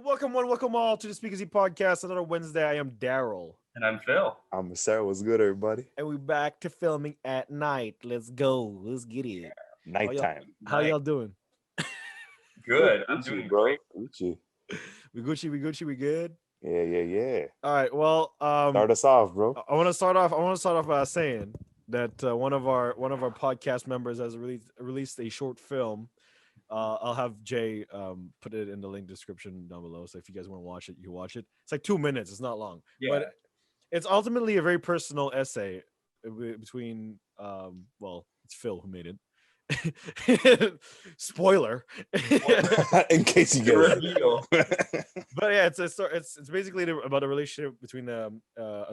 Welcome all to the Speakeasy podcast. Another Wednesday. I am Daryl, And I'm Phil. I'm Sarah. What's good, everybody? and we're back to filming at night. Let's go. Let's get it. Nighttime. How y'all doing? Good. I'm Gucci, doing bro. great. Gucci. We Gucci. We good. Yeah. All right. Well, Start us off, bro. I want to start off by saying that one of our podcast members has released a short film. I'll have Jay put it in the link description down below. So if you guys want to watch it, you can watch it. It's like 2 minutes. It's not long, but it's ultimately a very personal essay between well, it's Phil who made it. Spoiler. In case you get Reveal. But yeah, it's basically about a relationship between a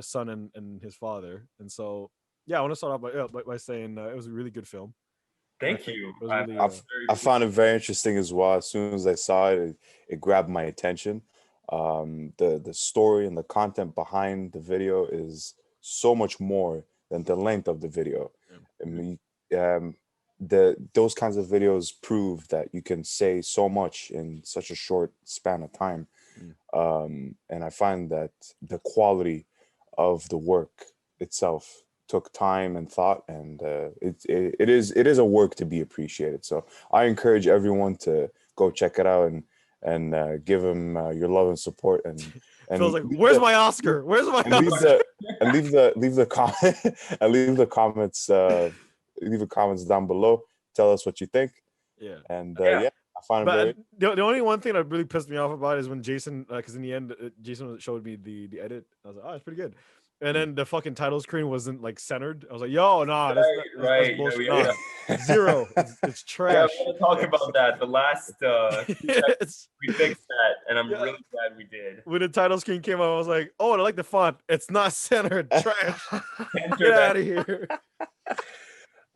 son and his father. And so yeah, I want to start off by saying it was a really good film. Thank you. It was really, I found it very interesting as well. As soon as I saw it, it grabbed my attention. The story and the content behind the video is so much more than the length of the video. I mean, those kinds of videos prove that you can say so much in such a short span of time. And I find that the quality of the work itself took time and thought, and it is a work to be appreciated. So I encourage everyone to go check it out and give him your love and support. And Feels like, where's my Oscar? Where's my Oscar? Leave the comments down below. Tell us what you think. Yeah. And I find it very. The only one thing that really pissed me off about is when Jason, because in the end, Jason showed me the edit. I was like, oh, it's pretty good. And then the fucking title screen wasn't like centered. I was like, yo, nah, that's bullshit. Yeah. Nah, zero. It's trash. Yeah, we'll talk about that. The last we fixed that, and I'm really glad we did. When the title screen came out, I was like, oh, I like the font. It's not centered. Trash. Get out of here.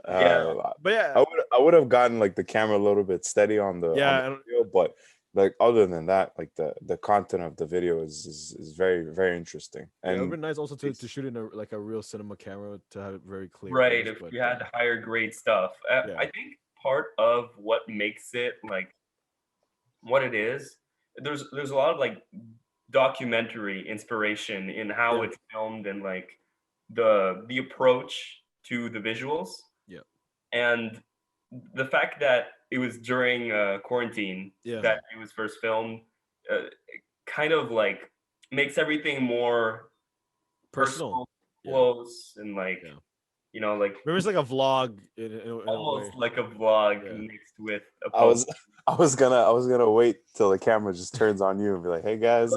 But yeah, I would have gotten like the camera a little bit steady on the video, but like other than that, like the content of the video is very, very interesting. And it would be nice also to shoot in a real cinema camera to have it very clear. Right, if you had higher grade stuff. I think part of what makes it like what it is, there's a lot of like documentary inspiration in how it's filmed and like the approach to the visuals. Yeah. And the fact that it was during quarantine that it was first filmed kind of like makes everything more personal, close, and like like maybe it's like a vlog in almost like a vlog mixed with a post. I was gonna wait till the camera just turns on you and be like, hey guys.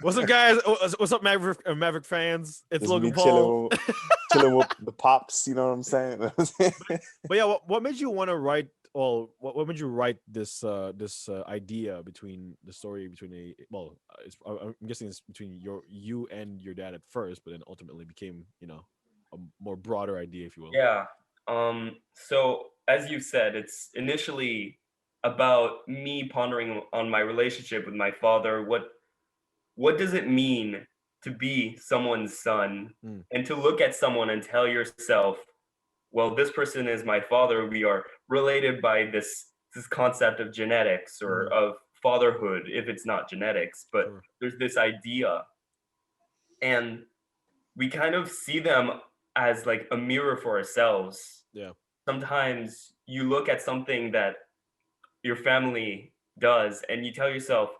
What's up guys? What's up Maverick fans? It's Logan Paul. Chilling with the pops, you know what I'm saying? But yeah, what made you want to write? Well, what made you write this idea between the story between I'm guessing it's between you and your dad at first, but then ultimately became a more broader idea, if you will. Yeah. So as you said, it's initially about me pondering on my relationship with my father. What does it mean to be someone's son and to look at someone and tell yourself, well, this person is my father. We are related by this concept of genetics or of fatherhood, if it's not genetics, but there's this idea. And we kind of see them as like a mirror for ourselves. Yeah. Sometimes you look at something that your family does and you tell yourself,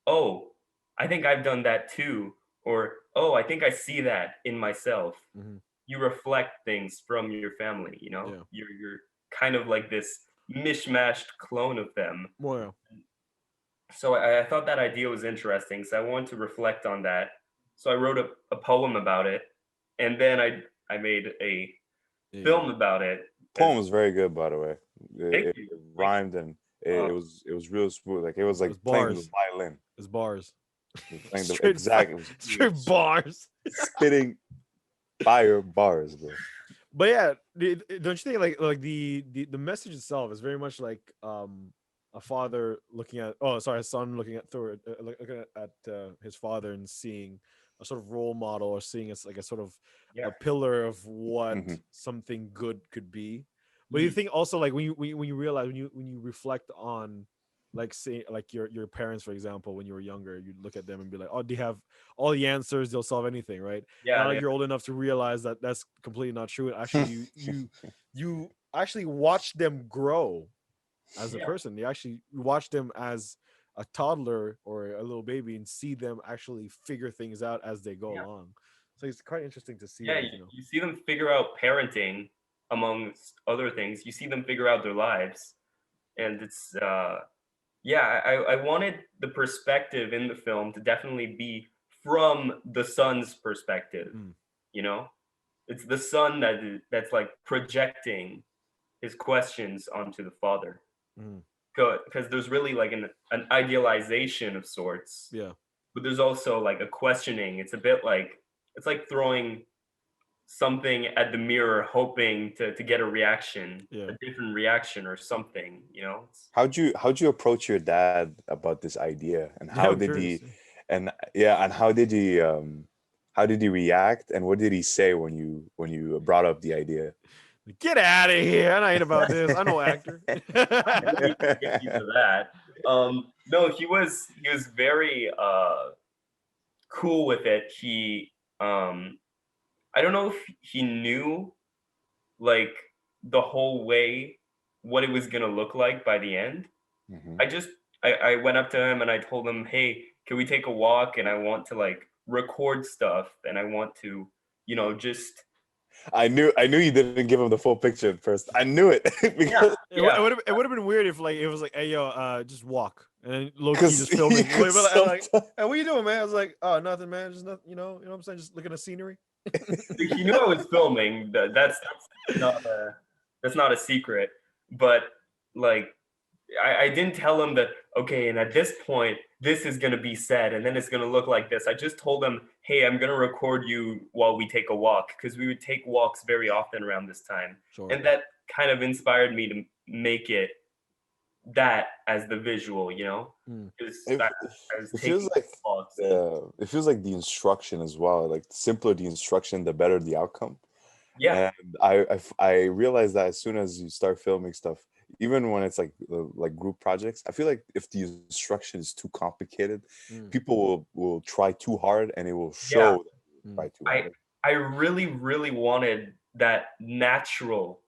oh, I think I've done that too. Or, oh, I think I see that in myself. You reflect things from your family, You're kind of like this mishmashed clone of them. Wow. So I thought that idea was interesting. So I wanted to reflect on that. So I wrote a poem about it. And then I made a film about it. The poem was very good, by the way. It rhymed and it was real smooth. Like it was like playing the violin. It's bars. Straight bars. Spitting fire bars, bro. But yeah, don't you think like the message itself is very much like a father looking at a son looking at his father and seeing a sort of role model or seeing it's like a sort of a pillar of what something good could be. But you think also like when you realize when you reflect on like say like your parents, for example, when you were younger, you'd look at them and be like, oh, they have all the answers, they'll solve anything, right? Yeah, Now you're old enough to realize that that's completely not true. Actually, you actually watch them grow as a yeah, person. You actually watch them as a toddler or a little baby and see them actually figure things out as they go yeah, along. So it's quite interesting to see, yeah. like, You see them figure out parenting, amongst other things. You see them figure out their lives, and it's yeah. I wanted the perspective in the film to definitely be from the son's perspective. mm, You know, it's the son that's like projecting his questions onto the father, mm, because there's really like an idealization of sorts, yeah, but there's also like a questioning. It's a bit like it's like throwing something at the mirror hoping to get a reaction, yeah. a different reaction or something, How'd you approach your dad about this idea, and Yeah, how I'm did curious. he, and yeah, and how did he react, and what did he say when you brought up the idea? Get out of here. I ain't about this. I know actor. I don't need to get you to that. No, he was very cool with it. I don't know if he knew like the whole way what it was gonna look like by the end. Mhm. I just I went up to him and I told him, hey, can we take a walk? And I want to like record stuff and I want to, just I knew you didn't give him the full picture at first. I knew it yeah, because yeah. It would have been weird if like it was like, hey yo, just walk, and then low key because just filming. Wait, but like, sometimes hey, what you doing, man? I was like, oh, nothing, man. Just nothing, you know what I'm saying? Just looking at scenery. He knew I was filming. That's not a secret. But like I didn't tell him that, okay, and at this point, this is going to be said, and then it's going to look like this. I just told him, hey, I'm going to record you while we take a walk, because we would take walks very often around this time. Sure. And that kind of inspired me to make it that as the visual, Mm. because it, I was it taking feels like walks. it feels like the instruction as well. Like the simpler the instruction, the better the outcome. Yeah, And I realized that as soon as you start filming stuff, even when it's like group projects, I feel like if the instruction is too complicated, Mm. people will try too hard, and it will yeah. show that they Mm. try too I hard. I really, really wanted that natural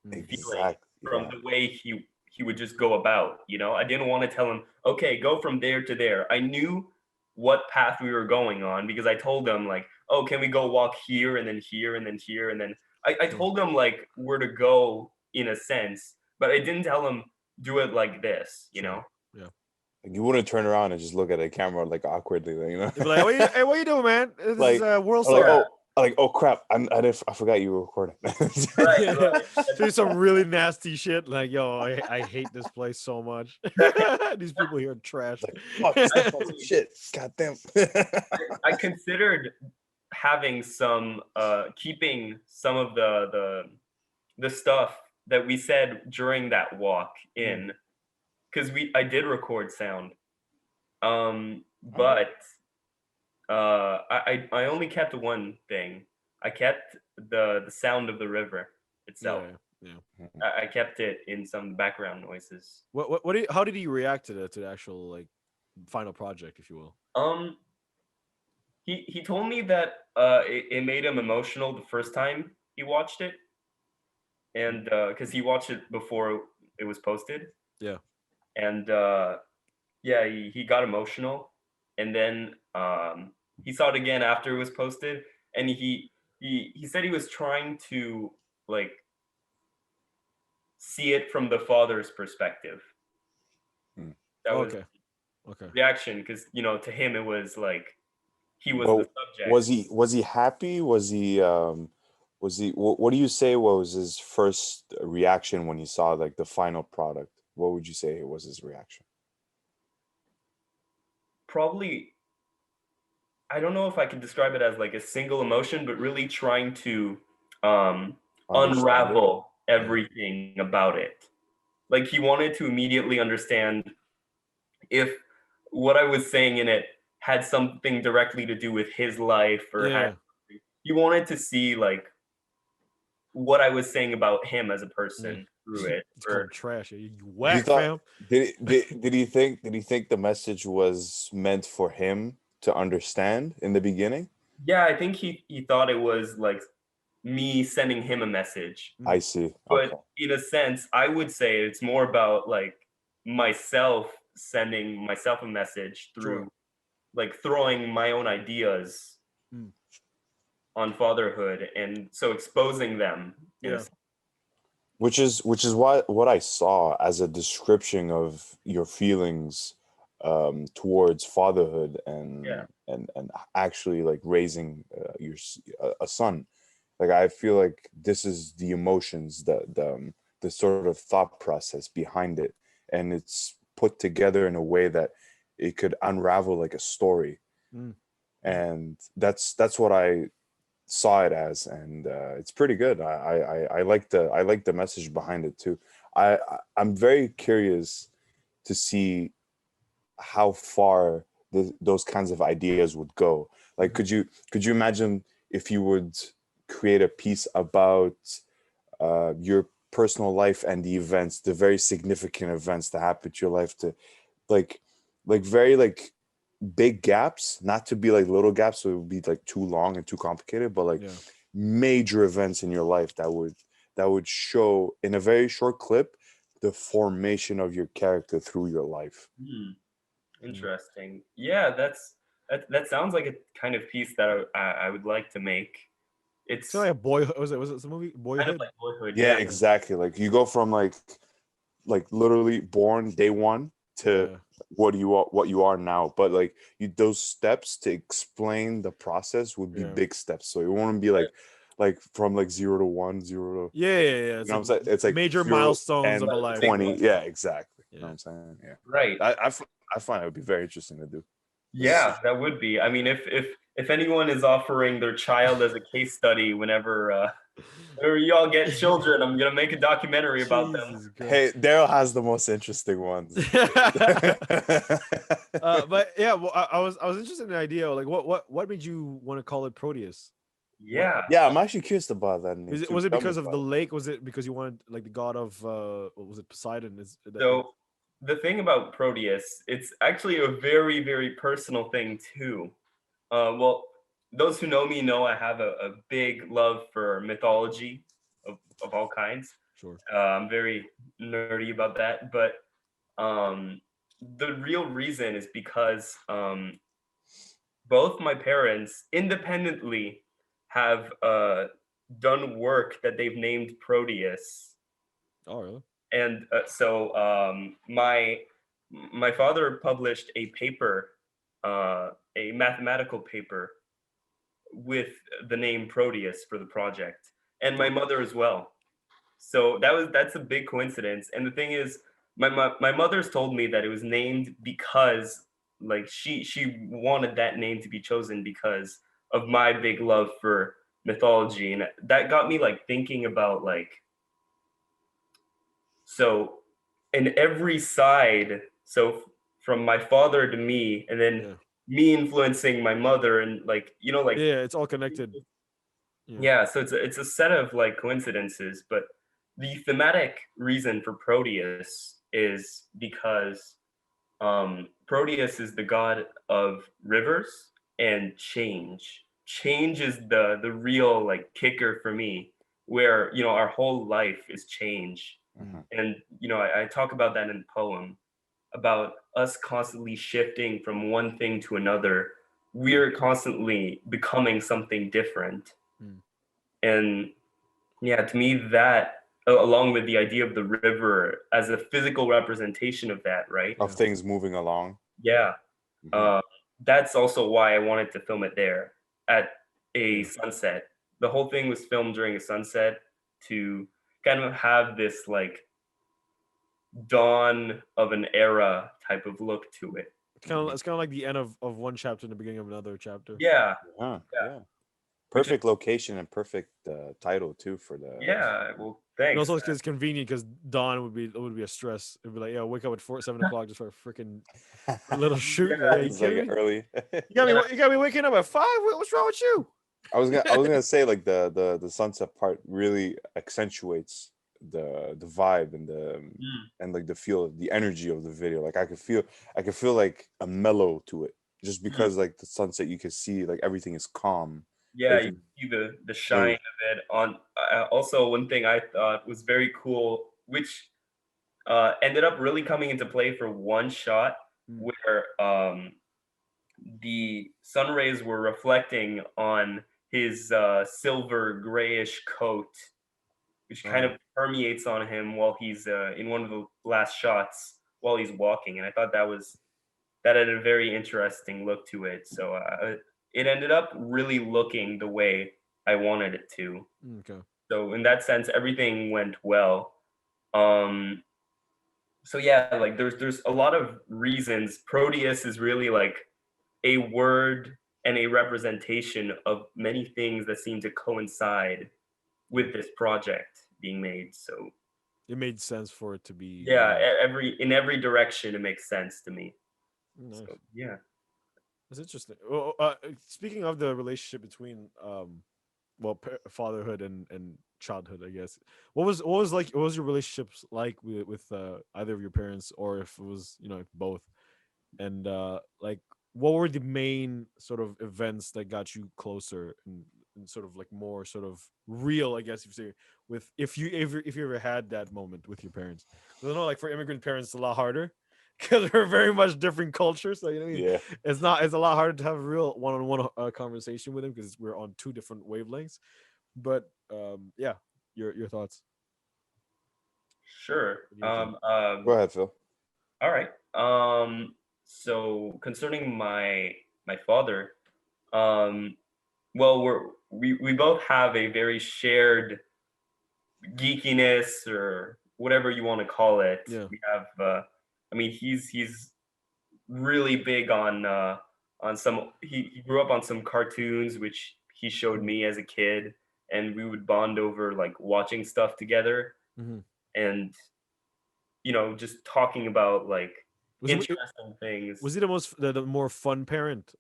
Mm. feeling Exactly. from Yeah. the way he would just go about. I didn't want to tell him, okay, go from there to there. I knew what path we were going on because I told him like, oh, can we go walk here and then here and then here and then I Sure. told him like where to go in a sense, but I didn't tell him do it like this, Sure. Yeah. Like you wouldn't turn around and just look at the camera like awkwardly, you know? You'd be like, hey, what you doing, man? This is like, World or like, Star. Yeah, oh crap! I forgot you were recording. right, Yeah. right. So some really nasty shit. Like, yo, I hate this place so much. These people here are trash. Like, fuck, this is some Actually, shit. Goddamn. I considered having some keeping some of the stuff that we said during that walk Mm. in, because I did record sound, Oh, but I only kept one thing. I kept the sound of the river itself. Yeah, yeah. I kept it in some background noises. How did he react to the actual like final project, if you will? um he told me that it made him emotional the first time he watched it, and because he watched it before it was posted, Yeah. and yeah, he got emotional, and then he saw it again after it was posted, and he said he was trying to like see it from the father's perspective. Hmm. That was Okay. Okay. reaction, because to him it was like he was the Well, subject. was he happy? What do you say was his first reaction when he saw like the final product? What would you say was his reaction? Probably, I don't know if I could describe it as like a single emotion, but really trying to Understand it? unravel Yeah. everything about it. Like he wanted to immediately understand if what I was saying in it had something directly to do with his life, or Yeah. he wanted to see like what I was saying about him as a Yeah. person. through it. It's Or called trash. You He whack, thought fam. did he think the message was meant for him to understand in the beginning? yeah, I think he thought it was like me sending him a message. I see. But Okay. in a sense, I would say it's more about like myself sending myself a message through Sure. like throwing my own ideas Mm. on fatherhood, and so exposing them in a Yeah. sense. Which is what I saw as a description of your feelings towards fatherhood Yeah. and actually like raising a son. Like I feel like this is the emotions, the sort of thought process behind it, and it's put together in a way that it could unravel like a story, Mm. and that's what I saw it as, and it's pretty good. I like the message behind it too. I'm very curious to see how far those kinds of ideas would go. Like, Mhm. could you imagine if you would create a piece about your personal life and the events, the very significant events that happened to your life, to like very like big gaps, not to be like little gaps so it would be like too long and too complicated, but like Yeah. major events in your life that would show in a very short clip the formation of your character through your life. Hmm. Mm. Interesting. Yeah, that sounds like a kind of piece that I would like to make. It's It's kind of like a boyhood. Was it the movie kind of Boyhood? like boyhood. Yeah, Yeah. exactly. Like you go from like literally born day one to Yeah. what you are now, but like those steps to explain the process would be Yeah. big steps, so it won't be like from like 0 to 1, 0 to, Yeah. you It's know what like I'm saying, it's like major 0 milestones of 10 a life. Big 20, one. yeah, exactly, you know Yeah. what I'm saying, yeah. Right. I find it would be very interesting to do. Yeah, that would be. I mean, if anyone is offering their child as a case study whenever y'all get children, I'm gonna make a documentary about them. Jesus Christ. Hey, Daryl has the most interesting ones. But yeah, well, I was interested in the idea. Like, what made you want to call it Proteus? What Yeah. Yeah, I'm actually curious about that name is it? too. Was it Tell me because of the about it. lake? Was it because you wanted like the god of what was it, Poseidon? Is that So the thing about Proteus, it's actually a very, very personal thing too. Well, those who know me know I have a big love for mythology of all kinds. sure? I'm very nerdy about that, but um, the real reason is because both my parents independently have done work that they've named Proteus, Oh, really? and so my father published a paper, a mathematical paper with the name Proteus for the project, and my mother as well. So that's a big coincidence. And the thing is, my mother's told me that it was named because like she wanted that name to be chosen because of my big love for mythology, and that got me like thinking about like so in every side, from my father to me, and then Yeah. me influencing my mother, and like like Yeah, it's all connected. Yeah. yeah, so it's a set of like coincidences, but the thematic reason for Proteus is because Proteus is the god of rivers and change. Change is the real like kicker for me, where our whole life is change, Mhm. and I talk about that in the poem about us constantly shifting from one thing to another. We're constantly becoming something different. Mm. And yeah, to me, that along with the idea of the river as a physical representation of that, right? Of Yeah. things moving along. Yeah, Mhm. uh, that's also why I wanted to film it there at a Yeah. sunset. The whole thing was filmed during a sunset to kind of have this like dawn of an era type of look to it. It's kind of like the end of one chapter and the beginning of another chapter. Yeah, Yeah, yeah, yeah. which is Perfect location and perfect title too for the. yeah. Well, And thanks. also, it's convenient because dawn would be a stress. It'd be like, yeah, wake up at 7 o'clock just for a freaking little shoot. Like, yeah, you It's like kidding me? early. You got me waking up at 5. What's wrong with you? I was gonna say like the sunset part really accentuates the vibe and Mm, like the feel, the energy of the video. Like I could feel like a mellow to it, just mm. because like the sunset, you can see like everything is calm, Yeah, you everything see the shine clear. of it on. Also, one thing I thought was very cool, which ended up really coming into play for one shot, Mm. where the sun rays were reflecting on his silver grayish coat, which Oh kind yeah. of permeates on him while he's in one of the last shots while he's walking. And I thought that had a very interesting look to it. So it ended up really looking the way I wanted it to. Okay. So in that sense, everything went well. Um, so yeah, like there's a lot of reasons. Proteus is really like a word and a representation of many things that seem to coincide Yeah. with this project being made. So It made sense for it to be yeah, there. in every direction it makes sense to me. Nice. So yeah. That's interesting. Well, speaking of the relationship between well, fatherhood and childhood, I guess. What was your relationships like with either of your parents, or if it was, you know, if both? And like, what were the main sort of events that got you closer and sort of like more sort of real, I guess, if you say, with if you ever had that moment with your parents? 'Cause I know, like, for immigrant parents, it's a lot harder because we're very much different cultures. So, you know what I mean? Yeah. It's a lot harder to have a real one-on-one conversation with them because we're on two different wavelengths. But yeah, your thoughts. Sure. What do you think? Go ahead, Phil. All right. So concerning my father, um, well, we both have a very shared geekiness, or whatever you want to call it. Yeah. We have, I mean, he's really big on some. He grew up on some cartoons which he showed Mm-hmm. me as a kid, and we would bond over like watching stuff together, Mm-hmm. and just talking about like Was interesting things. was he the most the more fun parent?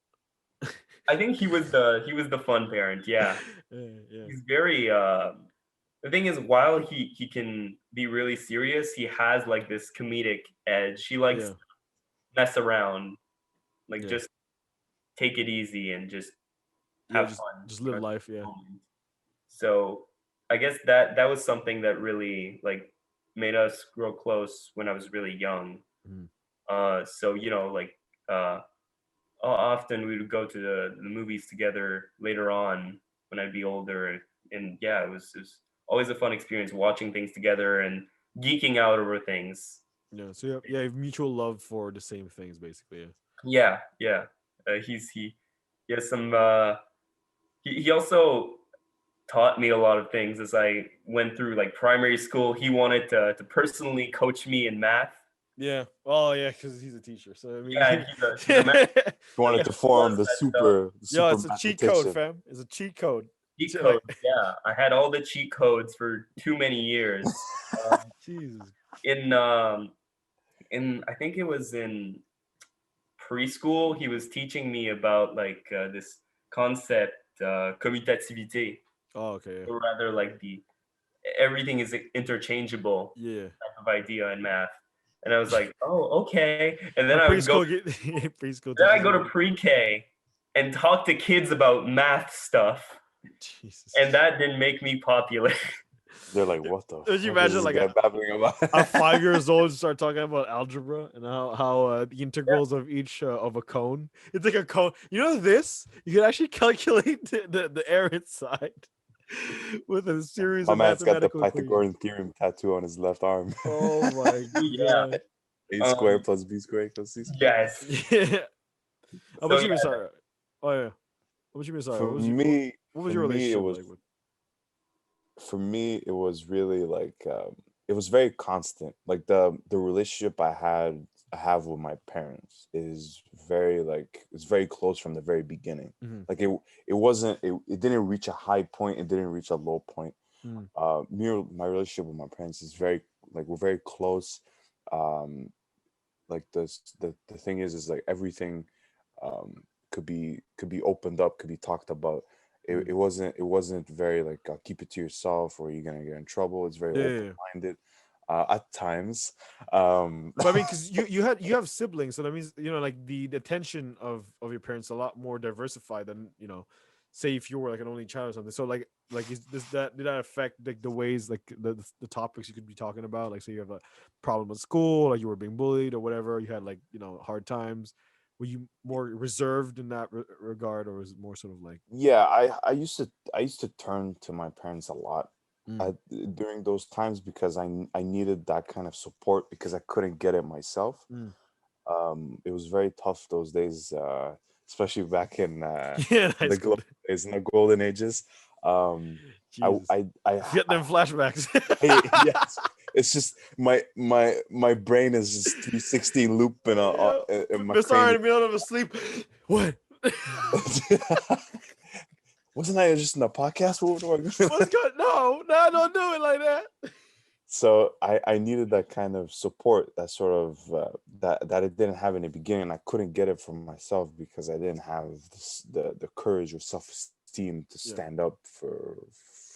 I think he was the fun parent. Yeah, Yeah. he's very. The thing is, while he can be really serious, he has like this comedic edge. He likes Yeah. to mess around, like Yeah. just take it easy and just Yeah. have fun. Just live At life. the Yeah. moment. So I guess that was something that really like made us grow close when I was really young. Mhm. So like uh, often we would go to the movies together later on when I'd be older, and yeah, it was always a fun experience watching things together and geeking out over things. Yeah. So you have mutual love for the same things, basically. Yeah, yeah. He has some. He also taught me a lot of things as I went through like primary school. He wanted to personally coach me in math. Yeah. Oh yeah, because he's a teacher. So I Yeah, and mean, he's a math You wanted teacher. to He form was the that yo, super it's a cheat code, mathematician. fam. It's a cheat code. cheat Like, codes. Yeah, I had all the cheat codes for too many years. Um, Jesus. in I think it was in preschool, he was teaching me about like this concept, commutativité, Oh, okay. or rather like the everything is interchangeable Yeah. type of idea in math. And I was like, oh, okay. And then A I would go, preschool preschool then I teaches go you to that. pre-K and talk to kids about math stuff, Jesus. and that didn't make me popular. They're like, what the Could you fuck is imagine this like guy babbling about? a 5 years old start talking about algebra and how the Yeah, integrals of each of a cone? It's like a cone. You know this? You can actually calculate the air inside with a series My of man's got the mathematical equations. Pythagorean theorem tattoo on his left arm. Oh my yeah. god. A Um, squared plus B squared equals C squared. yes. Yeah. How So about yeah, you, Miss Sarah? Oh yeah. What about you, Miss Sarah? For me, What was for your me, it relationship was like with? for me it was really like it was very constant. Like the relationship I have with my parents is very like it's very close from the very beginning. Mhm. Like it wasn't it didn't reach a high point, it didn't reach a low point. Mhm. My relationship with my parents is very like we're very close. um like the thing is like everything um could be opened up, could be talked about, It wasn't very like keep it to yourself or you're gonna get in trouble. It's very Yeah, open yeah, yeah. minded at times. Um, But I mean, because you have siblings, so that means like the attention of your parents a lot more diversified than say if you were like an only child or something. So like did that affect like the ways like the topics you could be talking about? Like, say you have a problem at school, like you were being bullied or whatever, you had like hard times. Were you more reserved in that regard, or was it more sort of like? yeah, I used to turn to my parents a lot Mm, during those times because I needed that kind of support because I couldn't get it myself. mm. It was very tough those days, especially back Yeah, in high in the school. golden days, in the golden ages. Um, I Jesus, I I, get I them flashbacks. yes, it's just my brain is just 360 looping Yeah, in my Miss R cranium. in the middle of a sleep. What? Wasn't I just in a podcast? What's good? No, no, don't do it like that. So I needed that kind of support, that sort of that it didn't have in the beginning. I couldn't get it from myself because I didn't have the courage or self-esteem to Yeah, stand up for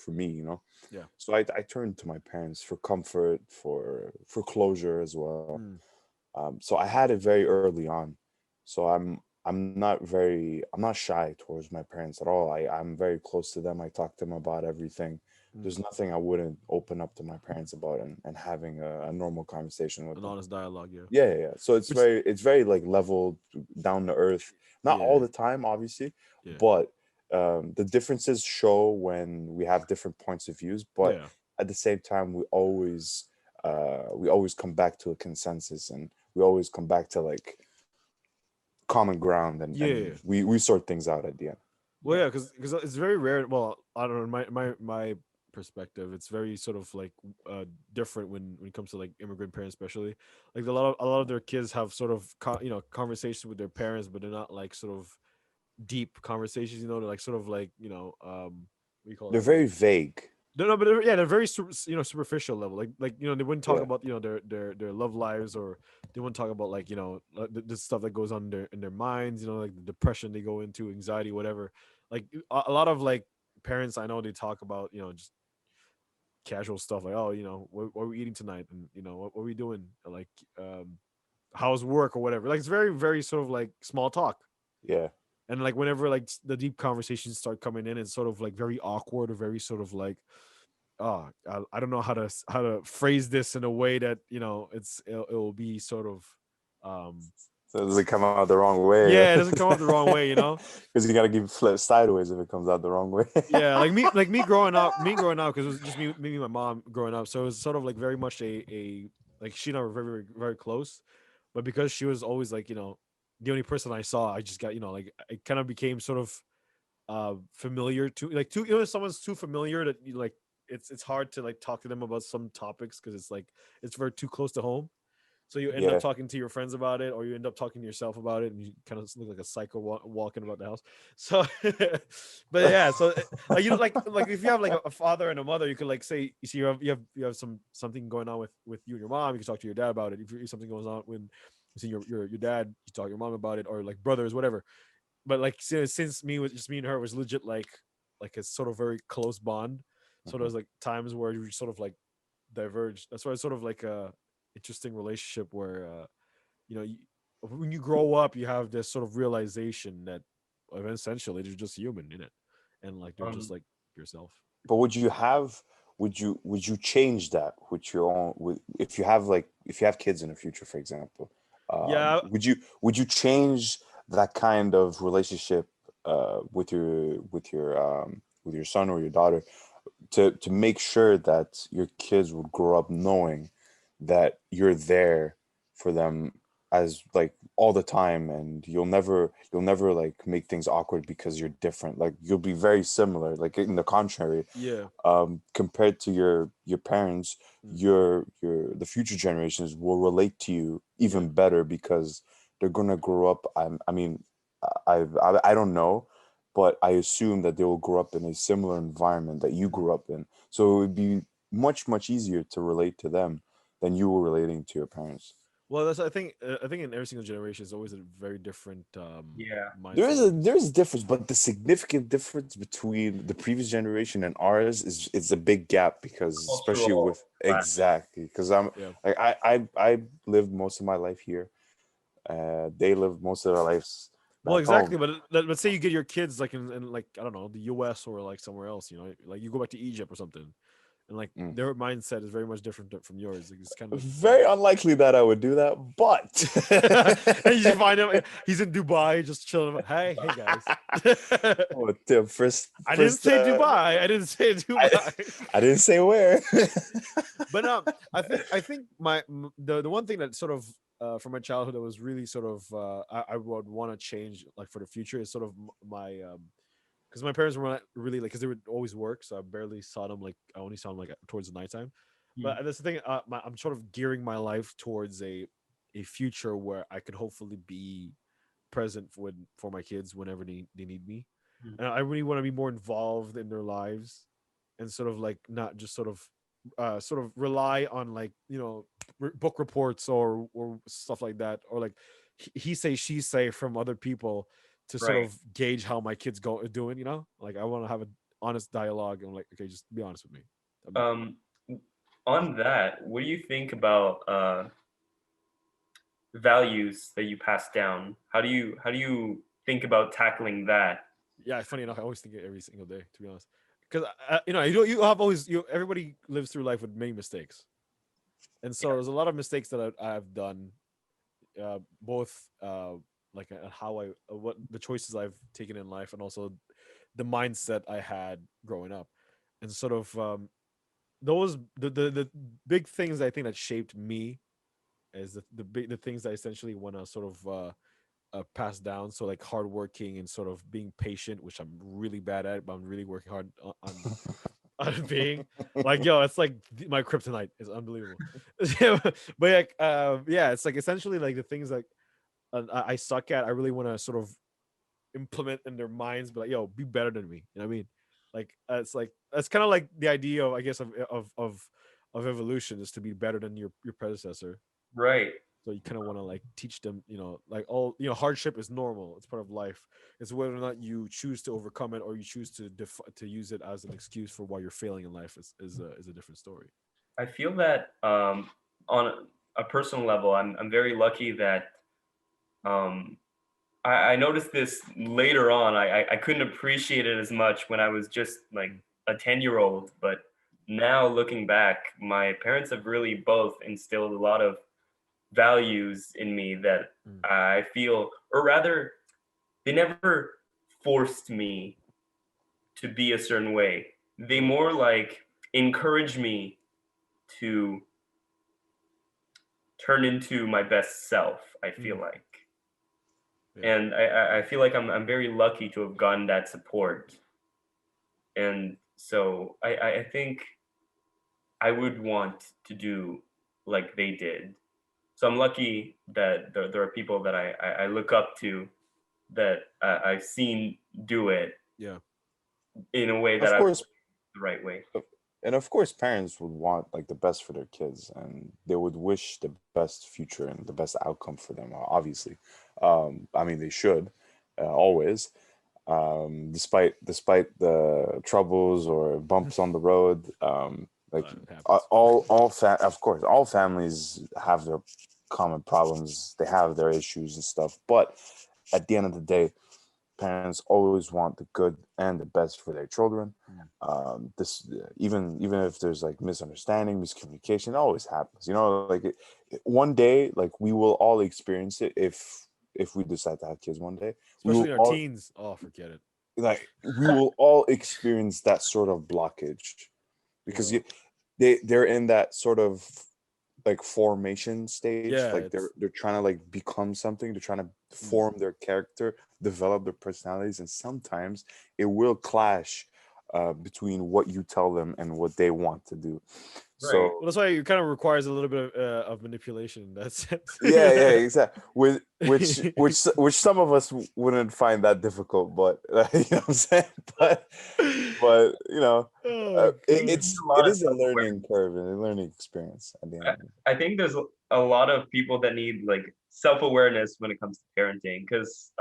me. yeah. So I turned to my parents for comfort, for closure as well. Mm, So I had it very early on. So I'm not shy towards my parents at all. I'm very close to them. I talk to them about everything. mm. There's nothing I wouldn't open up to my parents about and having a normal conversation with An them. honest dialogue, yeah. Yeah, yeah, yeah. So it's Which, very like leveled, down to earth. Not all yeah, the time, obviously, yeah, but the differences show when we have different points of views. But yeah, at the same time, we always come back to a consensus, and we always come back to like common ground, and yeah, yeah. we sort things out at the end. Well, Yeah. yeah, because it's very rare. Well, I don't know. My perspective, it's very sort of like different when it comes to like immigrant parents, especially. Like a lot of their kids have sort of conversations with their parents, but they're not like sort of deep conversations. They're like sort of like what do you call They're it? very vague. No, but yeah, they're very superficial level. Like they wouldn't talk Yeah. about their love lives, or they wouldn't talk about like the stuff that goes on in their minds. Like the depression they go into, anxiety, whatever. Like a lot of like parents I know, they talk about just casual stuff like, oh, what are we eating tonight, and what are we doing, like how's work or whatever. Like it's very very sort of like small talk. Yeah. And like whenever like the deep conversations start coming in, it's sort of like very awkward, or very sort of like, oh, I don't know how to phrase this in a way that it'll be sort of um So does it come out the wrong way? yeah, it doesn't come out the wrong way. Because you gotta give it flip sideways if it comes out the wrong way. Yeah, like me growing up, because it was just me and my mom growing up, so it was sort of like very much a like she and I were very very very close, but because she was always like the only person I saw, I just got like it kind of became sort of familiar to like too if someone's too familiar that you like it's hard to like talk to them about some topics, because it's like it's very too close to home, so you end up Yeah. talking to your friends about it, or you end up talking to yourself about it, and you kind of look like a psycho walking about the house. So but yeah, so like like if you have like a father and a mother, you could like say you see you have something going on with you and your mom, you can talk to your dad about it. If something goes on when you see your dad, you talk to your mom about it, or like brothers, whatever. But like since me and her was legit like a sort of very close bond, so Mhm. there's like times where you sort of like diverged. That's why it's sort of like a interesting relationship where you, when you grow up, you have this sort of realization that essentially they're just human in it, and like they're just Um, like yourself. But would you change that with your own if you have kids in the future, for example, Yeah, would you change that kind of relationship with your son or your daughter to make sure that your kids would grow up knowing that you're there for them as like all the time, and you'll never like make things awkward because you're different, like you'll be very similar, like in the contrary, yeah, compared to your parents, mm, your the future generations will relate to you yeah, even better because they're gonna grow up. I mean, I don't know, but I assume that they will grow up in a similar environment that you mhm. grew up in, so it would be much easier to relate to them than you were relating to your parents. Well, that's I think in every single generation is always a very different Yeah. mindset, I guess. There's a difference, but the significant difference between the previous generation and ours is a big gap, because especially Cultural with clash. exactly, because I'm Yeah. like I lived most of my life here. They lived most of their lives Well, back exactly, home. but let's say you get your kids like in like I don't know the U.S. or like somewhere else, you know, like you go back to Egypt or something, and like Mm. their mindset is very much different from yours. Like, it's kind of Very unlikely that I would do that, but and you just find him he's in Dubai just chilling. Hey, hey guys. oh, Tim, I didn't say Dubai. I didn't say I, Dubai. I didn't say where. But I think the one thing that sort of from my childhood that was really sort of I would want to change like for the future is sort of my because my parents were not really like because they would always work, so I barely saw them. Like I only saw them like towards the nighttime. Mm. But that's the thing. I'm sort of gearing my life towards a future where I could hopefully be present for my kids whenever they need me, Mm. and I really want to be more involved in their lives, and sort of like not just sort of rely on like book reports or stuff like that, or like he say she say from other people to sort Right. of gauge how my kids go doing. Like I want to have an honest dialogue and like okay, just be honest with me. That'd be cool. Um, on that, what do you think about values that you pass down? How do you think about tackling that? Yeah, funny enough, I always think it every single day, to be honest. Because you have always everybody lives through life with many mistakes, and so Yeah. there's a lot of mistakes that I've done, both like how what the choices I've taken in life, and also the mindset I had growing up, and sort of those the big things I think that shaped me is the things that I essentially want to sort of passed down. So like hardworking and sort of being patient, which I'm really bad at, but I'm really working hard on being like, yo, it's like my kryptonite is unbelievable. But like, yeah, it's like essentially like the things like I suck at. I really want to sort of implement in their minds, but like, yo, be better than me. You know what I mean? It's like that's kind of like the idea of I guess of evolution is to be better than your predecessor. Right. So you kind of want to like teach them, like all hardship is normal. It's part of life. It's whether or not you choose to overcome it or you choose to use it as an excuse for why you're failing in life is a different story. I feel that on a personal level, I'm very lucky that um, I noticed this later on. I couldn't appreciate it as much when I was just like Mm, a 10-year-old, but now looking back, my parents have really both instilled a lot of values in me that mm, I feel, or rather, they never forced me to be a certain way. They more like encouraged me to turn into my best self, I feel mm, like. yeah. And I feel like I'm very lucky to have gotten that support. And so I think I would want to do like they did. So I'm lucky that there are people that I look up to that I've seen do it Yeah. in a way that Of I course, the right way. and of course, parents would want like the best for their kids, and they would wish the best future and the best outcome for them. Obviously, I mean they should always, despite the troubles or bumps on the road. Like It happens. of course, all families have their common problems. They have their issues and stuff, but at the end of the day, parents always want the good and the best for their children. Mm, This even if there's like misunderstanding, miscommunication, it always happens. You know, like one day, like we will all experience it if we decide to have kids one day. We especially will in our all teens. Oh, forget it. like we will all experience that sort of blockage, because Yo, they're in that sort of like formation stage, yeah, like it's they're trying to like become something, they're trying to mm, form their character, develop their personalities, and sometimes it will clash between what you tell them and what they want to do. Right. So Well, that's why it kind of requires a little bit of manipulation in that sense. yeah, exactly. With which some of us wouldn't find that difficult, but you know what I'm saying. But you know, Oh, God. it is a learning curve and a learning experience at the end. Of it. I think there's a lot of people that need like self-awareness when it comes to parenting, because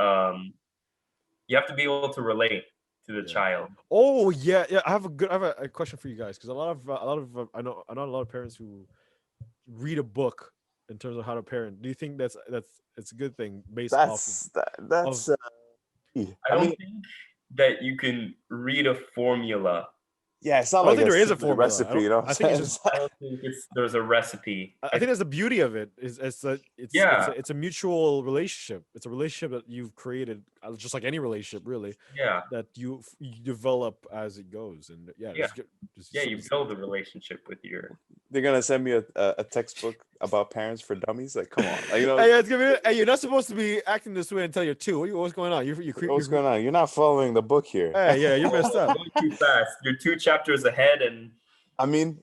you have to be able to relate to the child. Oh yeah. I have a question for you guys, because a lot of I know a lot of parents who read a book in terms of how to parent. Do you think that's it's a good thing based off That's I don't think that you can read a formula. yeah, it's not I don't like think there is a secret formula. recipe, you know. What I think I'm it's saying? I don't think there's a recipe. I think that's the beauty of it. It's a mutual relationship. It's a relationship that you've created, just like any relationship, really. Yeah. That you develop as it goes, and You build a relationship with your. They're gonna send me a textbook about parents for dummies. Like, come on, like, you know. Hey, it's gonna be, hey, you're not supposed to be acting this way until you're 2. What's going on? What's going on? You're not following the book here. Hey, yeah, you're messed up. Going too fast. You're 2 chapters ahead, and I mean,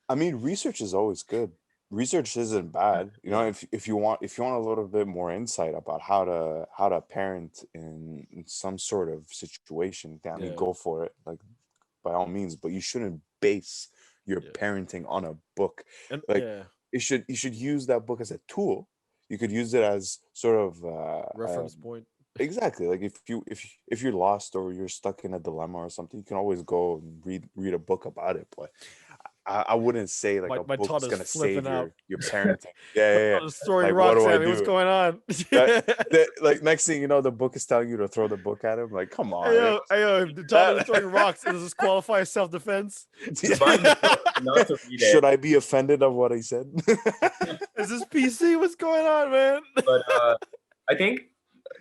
research is always good. Research isn't bad. You know, if you want a little bit more insight about how to parent in some sort of situation, damn, you go for it. Like, by all means, but you shouldn't base your parenting on a book. And, like, you should use that book as a tool. You could use it as sort of reference point. Exactly. Like if you're lost or you're stuck in a dilemma or something, you can always go and read a book about it. But I wouldn't say like a book is gonna save your parenting. Yeah. Story Like, rocks what do I at me. do? What's going on? Like, next thing you know, the book is telling you to throw the book at him. Like, come on. Hey, yo, if the toddler's throwing rocks, does this qualify as self-defense? not to read it. Should I be offended of what he said? Is this PC? What's going on, man? But I think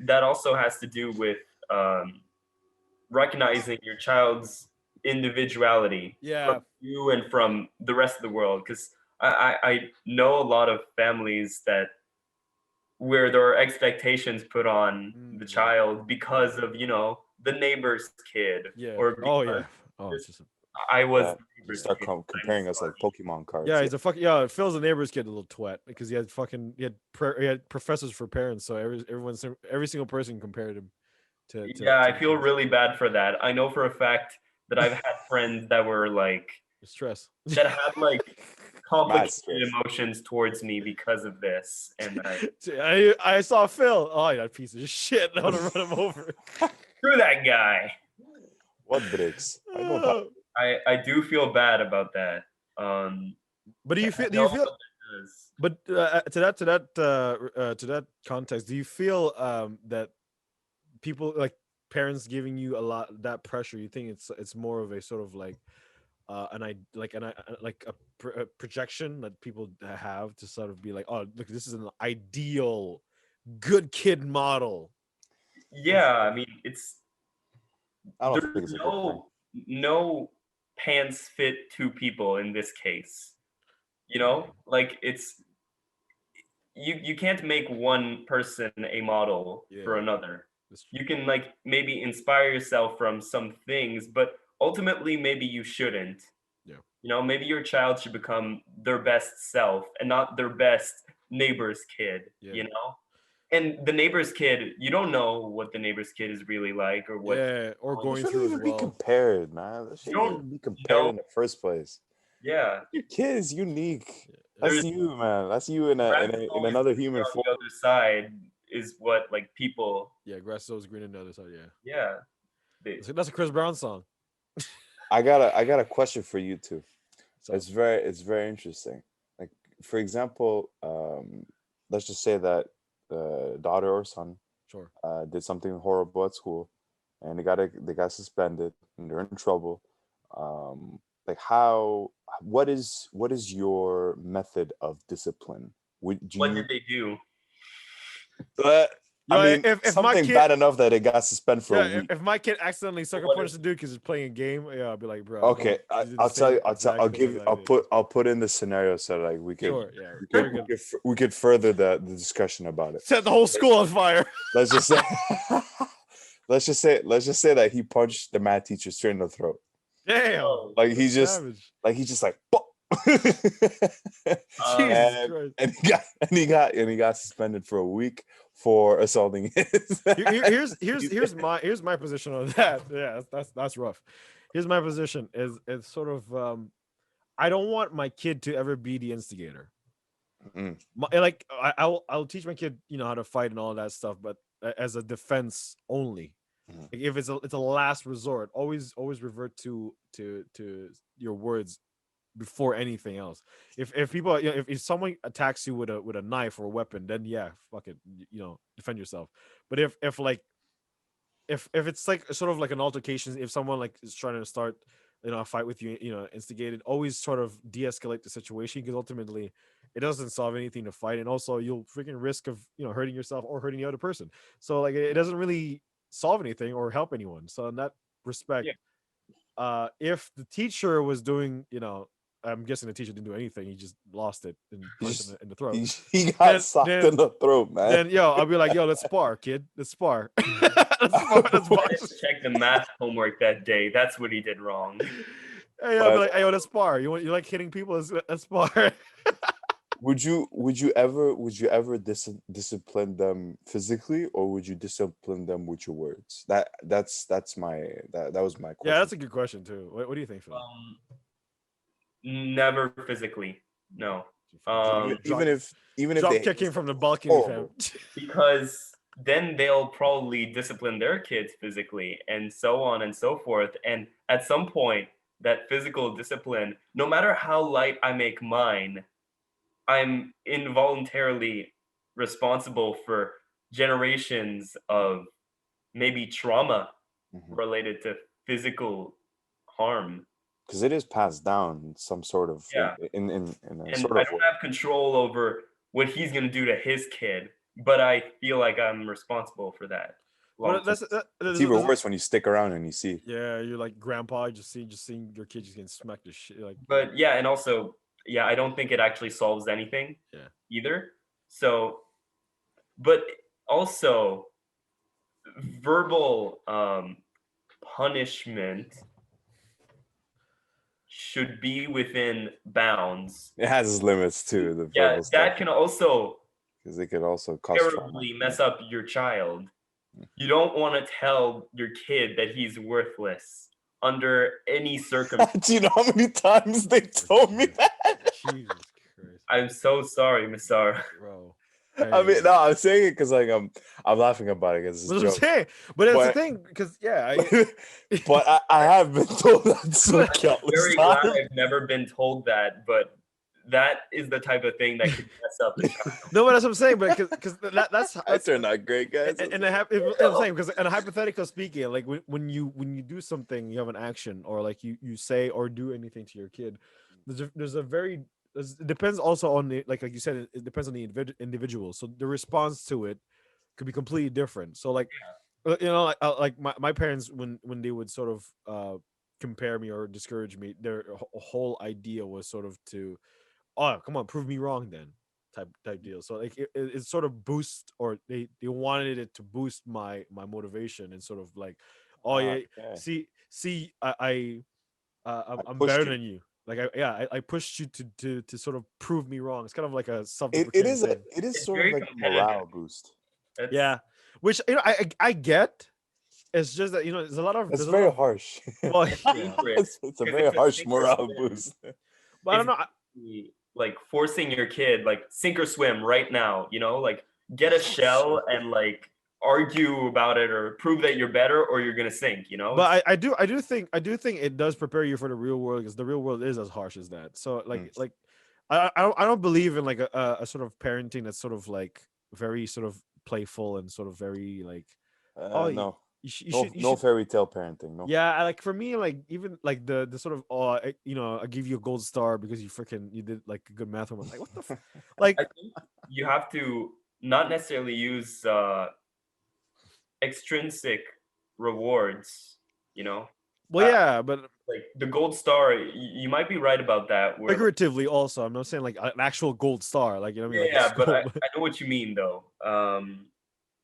that also has to do with recognizing your child's individuality from you and from the rest of the world. Because I know a lot of families where there are expectations put on the child because of, the neighbor's kid. Or it's just I was start comparing us like Pokemon cards. Yeah, he's a fucking Phil's a neighbor's kid, a little twat, because he had professors for parents, so every single person compared him to I feel really bad for that. I know for a fact that I've had friends that were like stress that had like complicated emotions towards me because of this, and I saw Phil. Oh, that piece of shit! I want to run him over. Screw that guy. What breaks? I do feel bad about that. But do you feel? But to that context, do you feel that people, like parents giving you that pressure? You think it's more of a sort of like a projection that people have to sort of be like, oh, look, this is an ideal good kid model? Yeah, I mean, I don't think it's no pants fit 2 people in this case. Like you can't make one person a model for another. You can like maybe inspire yourself from some things, but ultimately maybe you shouldn't. Maybe your child should become their best self and not their best neighbor's kid. And the neighbor's kid, you don't know what the neighbor's kid is really like, or what or going through as well. Be compared, man. That shouldn't even be compared in the first place. Yeah, your kid is unique. That's you, man. That's you in another human form. The other side is what like people. Yeah, grass is always green on the other side. Yeah. That's a Chris Brown song. I got a question for you too. It's very interesting. Like, for example, let's just say that the daughter or son did something horrible at school, and they got suspended and they're in trouble. Like, what is your method of discipline? What did they do? I mean, if something bad enough that it got suspended for a week. If my kid accidentally sucker punched the dude because he's playing a game, I'll be like, bro. Okay, I'll tell you. I'll put in the scenario so like we could further the discussion about it. Set the whole school on fire. Let's just say that he punched the math teacher straight in the throat. Damn. Oh, Like he's just Savage. like, "Pop." Jesus and Christ. he got suspended for a week for assaulting his. Here's my position on that. Yeah, that's rough. Here's my position is sort of I don't want my kid to ever be the instigator. Mm, Like I'll teach my kid, how to fight and all that stuff, but as a defense only. mm. Like if it's a last resort, always revert to your words before anything else. If people, if someone attacks you with a knife or a weapon, then yeah, fuck it, defend yourself. But if like if it's like sort of like an altercation, if someone like is trying to start a fight with you, instigated, always sort of de-escalate the situation, because ultimately it doesn't solve anything to fight, and also you'll freaking risk of hurting yourself or hurting the other person. So like it doesn't really solve anything or help anyone. So in that respect, Yeah. if the teacher was doing, I'm guessing the teacher didn't do anything, he just lost it and He punched him just in the throat. he got Then socked in the throat, man. then yo, I'll be like, yo, let's spar, kid. Let's spar. Let's spar. Let's I box. didn't check the math homework that day. That's what he did wrong. Hey, I'll be But- like, hey, yo, let's spar. You like hitting people? Let's spar. would you ever discipline them physically, or would you discipline them with your words? That was my question. Yeah, that's a good question too. What do you think, Phil? Never physically. No. Even if Drop they kicking from the balcony, fam. horrible. Because then they'll probably discipline their kids physically and so on and so forth. And at some point, that physical discipline, no matter how light I make mine, I'm involuntarily responsible for generations of maybe trauma Mhm. related to physical harm. Because it is passed down in some sort of Yeah. in a And sort I of don't have control over what he's going to do to his kid, but I feel like I'm responsible for that. But long-term. it's even worse when you stick around and you see. Yeah, you're like grandpa, just seeing your kid just getting smacked to shit. Like, But yeah, and also, yeah, I don't think it actually solves anything Yeah. either. So, but also, verbal punishment should be within bounds. It has its limits too. The Yeah, verbal that stuff, can also because it could also cause trauma. terribly mess up your child. You don't want to tell your kid that he's worthless under any circumstance. Do you know how many times they told me that? Jesus Christ, I'm so sorry, Misar. bro. I mean, no, I'm saying it because like I'm laughing about it because it's That's a what I'm joke. saying. But that's the But- thing, because yeah, But I have been told that so I'm countless very glad times. I've never been told that, but that is the type of thing that could mess up a child. no, but that's what I'm saying. But because that's I turned out great, guys. and I'm saying, because in a hypothetical speaking, like when you do something, you have an action, or like you say or do anything to your kid, it depends also on the, like you said, it depends on the individual. So the response to it could be completely different. So like like my parents, when they would sort of compare me or discourage me, their whole idea was sort of to, oh, come on, prove me wrong then, type deal. So like it sort of boost, or they wanted it to boost my motivation, and sort of like, oh yeah, Okay. see, I'm pushed better you. than you. Like I pushed you to sort of prove me wrong. It's kind of like a It self-deprecating is thing. it is It's sort of very like a competitive. morale boost. That's- Yeah, which I get. It's just that there's a lot of It's there's a very lot of, harsh. well, yeah. dangerous. It's a Because very it's a harsh sink or morale swim. boost. But I don't know. Like forcing your kid, like sink or swim right now, like get a shell and like argue about it or prove that you're better or you're gonna sink, But I do think it does prepare you for the real world, because the real world is as harsh as that. So like I don't believe in like a sort of parenting that's sort of like very sort of playful and sort of very like, oh, No, you no should, fairy tale parenting. No. yeah, like for me, like even like the sort of, I give you a gold star because you did like a good math homework. Like what the like I think you have to not necessarily use extrinsic rewards, well, yeah, but like the gold star, you might be right about that. Where, figuratively also, I'm not saying like an actual gold star, like, you know what I mean? Like yeah, it's but I gold. know what you mean though.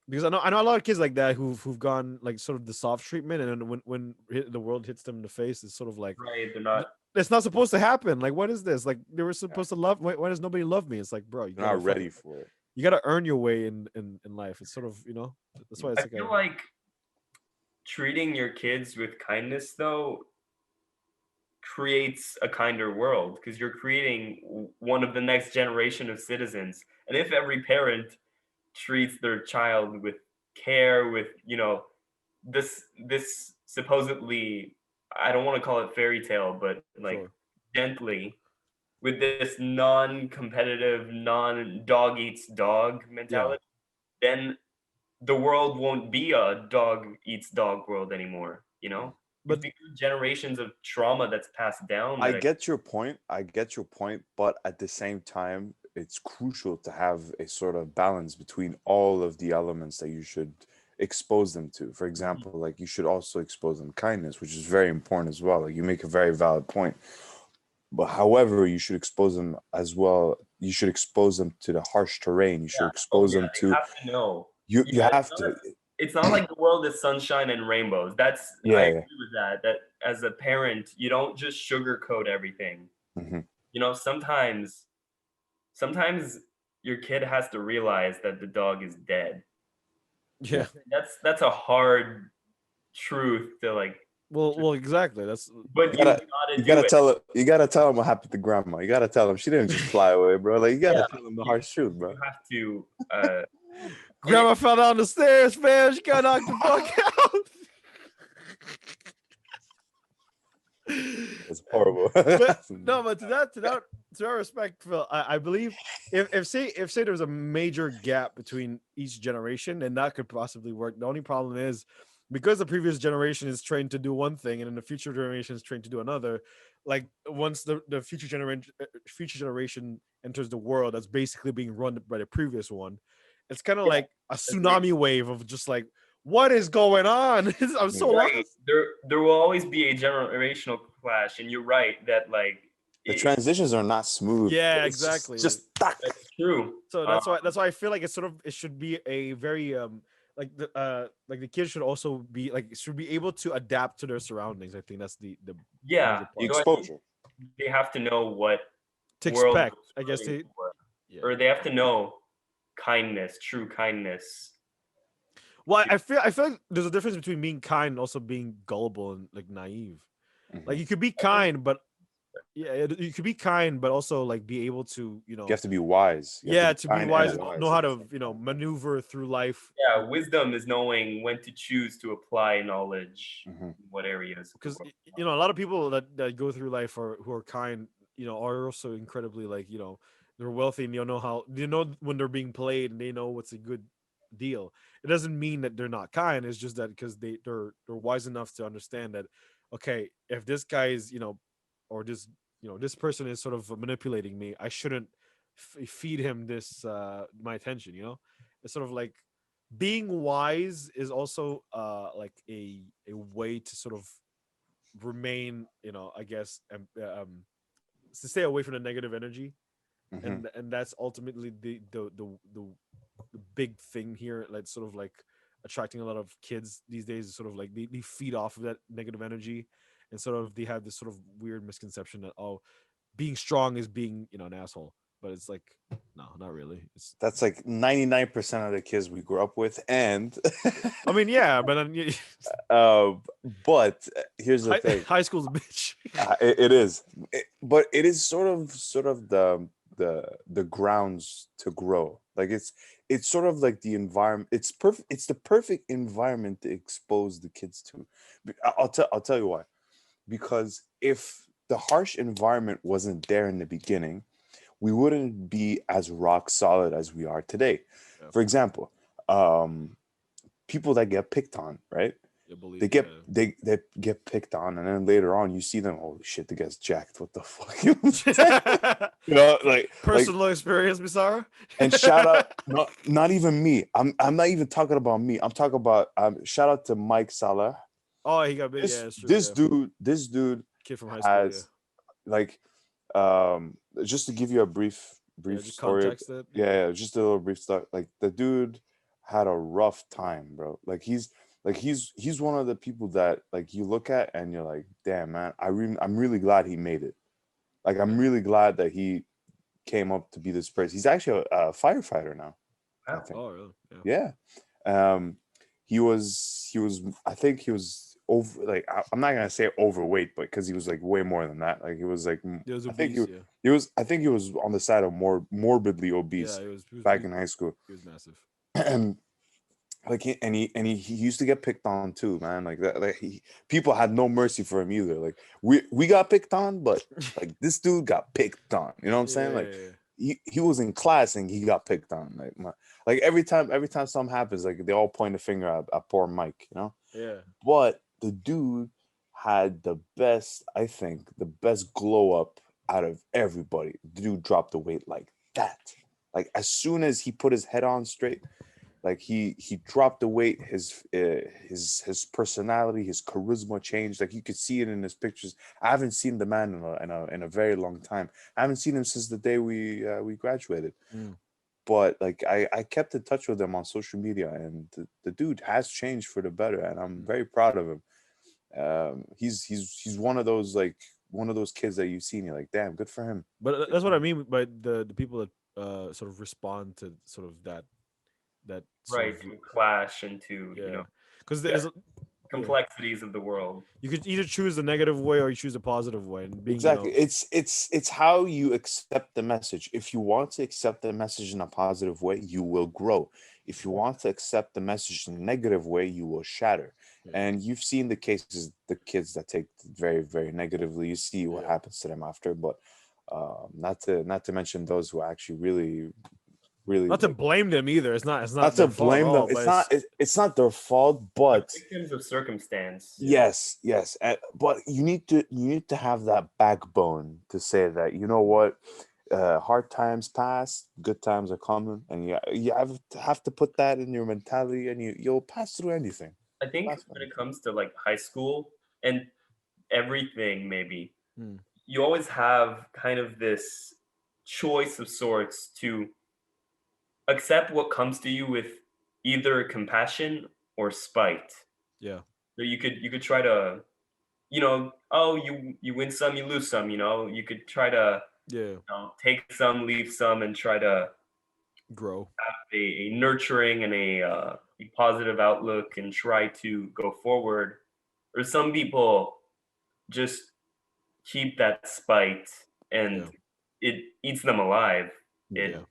because I know a lot of kids like that who've gone like sort of the soft treatment, and then when the world hits them in the face, it's sort of like Right? They're not. it's not supposed to happen. Like, what is this? Like, they were supposed to love. Why does nobody love me? It's like, bro, They're not ready for it. you gotta earn your way in life. It's sort of, that's why it's I like feel like treating your kids with kindness though creates a kinder world because you're creating one of the next generation of citizens. And if every parent treats their child with care, with this supposedly, I don't want to call it fairy tale, but like sure. gently, with this non-competitive, non-dog eats dog Yeah, mentality, then the world won't be a dog eats dog world anymore. It's but because generations of trauma that's passed down I that get your point. I get your point, but at the same time, it's crucial to have a sort of balance between all of the elements that you should expose them to. For example, like you should also expose them kindness, which is very important as well. Like you make a very valid point. But however, you should expose them as well. You should expose them to the harsh terrain. You should oh expose yeah, them they to have to know. you Yeah, have to. it's not like the world is sunshine and rainbows. I Yeah, agree yeah. with that. That as a parent, you don't just sugarcoat everything. Hmm. Sometimes your kid has to realize that the dog is dead. yeah. That's a hard truth to like, Well, exactly. That's but You you gotta gotta you do gotta it. tell her, you gotta tell him what happened to grandma. You gotta tell him she didn't just fly away, bro. Like you Yeah, gotta tell him the you, harsh truth, bro. you have to and grandma fell down the stairs, fam. She got knocked the fuck out. It's horrible. But no, but to that respect, Phil, I believe if say there's a major gap between each generation, then that could possibly work. The only problem is because the previous generation is trained to do one thing, and then the future generation is trained to do another. Like once the future generation enters the world that's basically being run by the previous one, it's kind of yeah, like a agree. tsunami wave of just like, what is going on? I'm so Mhm. Right. lost. There will always be a generational clash, and you're right that like The transitions are not smooth. Yeah, It's just exactly. Like, just stuck. that's true. so that's why I feel like it should be a very like the kids should also be like should be able to adapt to their surroundings. I think that's the Yeah, major The part. I think exposure. they have to know what To world expect, I we're guess living they for, yeah. or they have to know kindness, true kindness. Well, I feel like there's a difference between being kind and also being gullible and like naive. Like Hmm. you could be kind, but yeah, you could be kind, but also like be able to You have to be wise. You have to yeah, be to be kind wise and and wise know how at the to same time. maneuver through life. Yeah, wisdom is knowing when to choose to apply knowledge Hmm. in what areas of the Because world. a lot of people that go through life who are kind, are also incredibly like they're wealthy and they know when they're being played and they know what's a good deal. It doesn't mean that they're not kind. It's just that because they're wise enough to understand that okay, if this guy is or this person is sort of manipulating me, I shouldn't feed him this my attention. It's sort of like being wise is also like a way to sort of remain, I guess, to stay away from the negative energy, Hmm. and that's ultimately the big thing here. Like sort of like attracting a lot of kids these days is sort of like they feed off of that negative energy, and sort of they have this sort of weird misconception that being strong is being an asshole, but it's like no, not really. It's That's like 99% of the kids we grew up with, and I mean, yeah, but then uh, but here's the thing. high school's a bitch. It is. But it is sort of the grounds to grow. Like it's sort of like the environment. It's perfect. It's the perfect environment to expose the kids to. I'll tell you why. Because if the harsh environment wasn't there in the beginning, we wouldn't be as rock solid as we are today. Yeah, For example, um, people that get picked on, right? you they believe, get yeah. they get picked on, and then later on you see them, holy shit, the guy's jacked, what the fuck. You know what I'm saying? Like Personal experience, Misara. and shout out, not even me, I'm not even talking about me, I'm talking about shout out to Mike Salah. Oh, he got big. Yeah, this it's true. this Yeah, dude kid from high school. Yeah, has like just to give you a brief yeah. Just story. context it. Yeah, just a little brief stuff. Like the dude had a rough time, bro. Like he's one of the people that like you look at and you're like, damn man, I'm really glad he made it. Like I'm really glad that he came up to be this person. He's actually a firefighter now, I Wow. think. Oh, really? Yeah. Um, he was I think he was over like I'm not gonna say overweight, but because he was like way more than that. Like he was like It was I think obese. Yeah. he was I think he was on the side of more morbidly Yeah. obese It was. He was. back in high school. He was massive. And like he used to get picked on too, man. Like that, like people had no mercy for him either. Like we got picked on, but like this dude got picked on. You know what I'm saying? Like Yeah. he was in class and he got picked on. Like every time something happens, like they all point a finger at poor Mike. You know. Yeah. But the dude had I think, the best glow up out of everybody. The dude dropped the weight like that. Like as soon as he put his head on straight, like he dropped the weight. His personality, his charisma changed. Like you could see it in his pictures. I haven't seen the man in a very long time. I haven't seen him since the day we graduated. Mm. But like I kept in touch with him on social media, and the dude has changed for the better, and I'm very proud of him. He's one of those kids that you see and you're like, damn, good for him. But that's what I mean by the people that sort of respond to sort of that sort Right, of to clash and to, yeah, because the there's yeah. complexities of the world. You could either choose the negative way or you choose a positive way, and being Exactly. It's how you accept the message. If you want to accept the message in a positive way, you will grow. If you want to accept the message in a negative way, you will shatter. yeah, And you've seen the cases, the kids that take it very, very negatively. You see what yeah. happens to them after. But not to mention those who actually really, really Not to like, blame them either. It's not not to their fault at blame them. all. But it's It's not their fault, They're but victims of circumstance. yeah, yes, but you need to have that backbone to say that, you know what, hard times pass, good times are coming, and you have to put that in your mentality, and you'll pass through anything. I think Pass through when it anything. comes to like high school and everything, maybe Hmm. you always have kind of this choice of sorts to accept what comes to you with either compassion or spite. yeah, So you could try to, oh, you win some, you lose some. You could try to, yeah. take some, leave some, and try to Grow. have a nurturing and a positive outlook and try to go forward. Or some people just keep that spite Yeah, and it eats them alive. yeah, It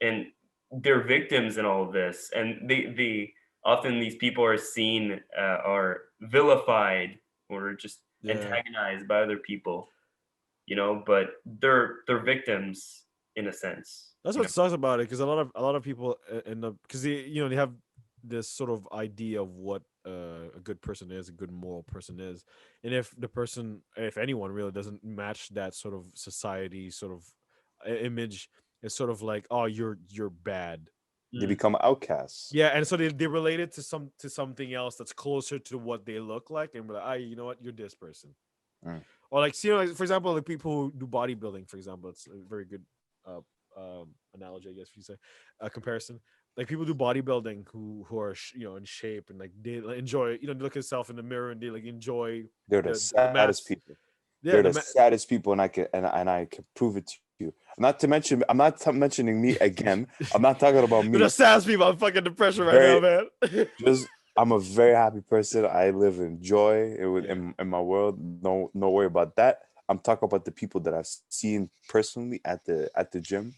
and they're victims in all of this, and they often, these people are seen, are vilified or just yeah. antagonized by other people, but they're victims in a sense. That's what sucks about it, because a lot of people end up, because they have this sort of idea of what a good person is, a good moral person is, and if anyone really doesn't match that sort of society sort of image, it's sort of like, oh, you're bad. They Mm. become outcasts. Yeah, and so they relate it to something else that's closer to what they look like, and we're like, you know what, you're this person. Mm. Or like, like, for example, like people who do bodybuilding, for example, it's a very good uh, analogy, I guess, if you say a comparison. Like people do bodybuilding who are in shape, and like they enjoy, they look at themselves in the mirror and they like enjoy They're the the saddest mass. people. Yeah, They're the saddest people, and I can prove it to you. I'm not mentioning me again. I'm not talking about They're the me. saddest people. I'm fucking depression right now, Very man. just I'm a very happy person. I live in joy Yeah, in my world. No worry about that. I'm talking about the people that I've seen personally at the gym.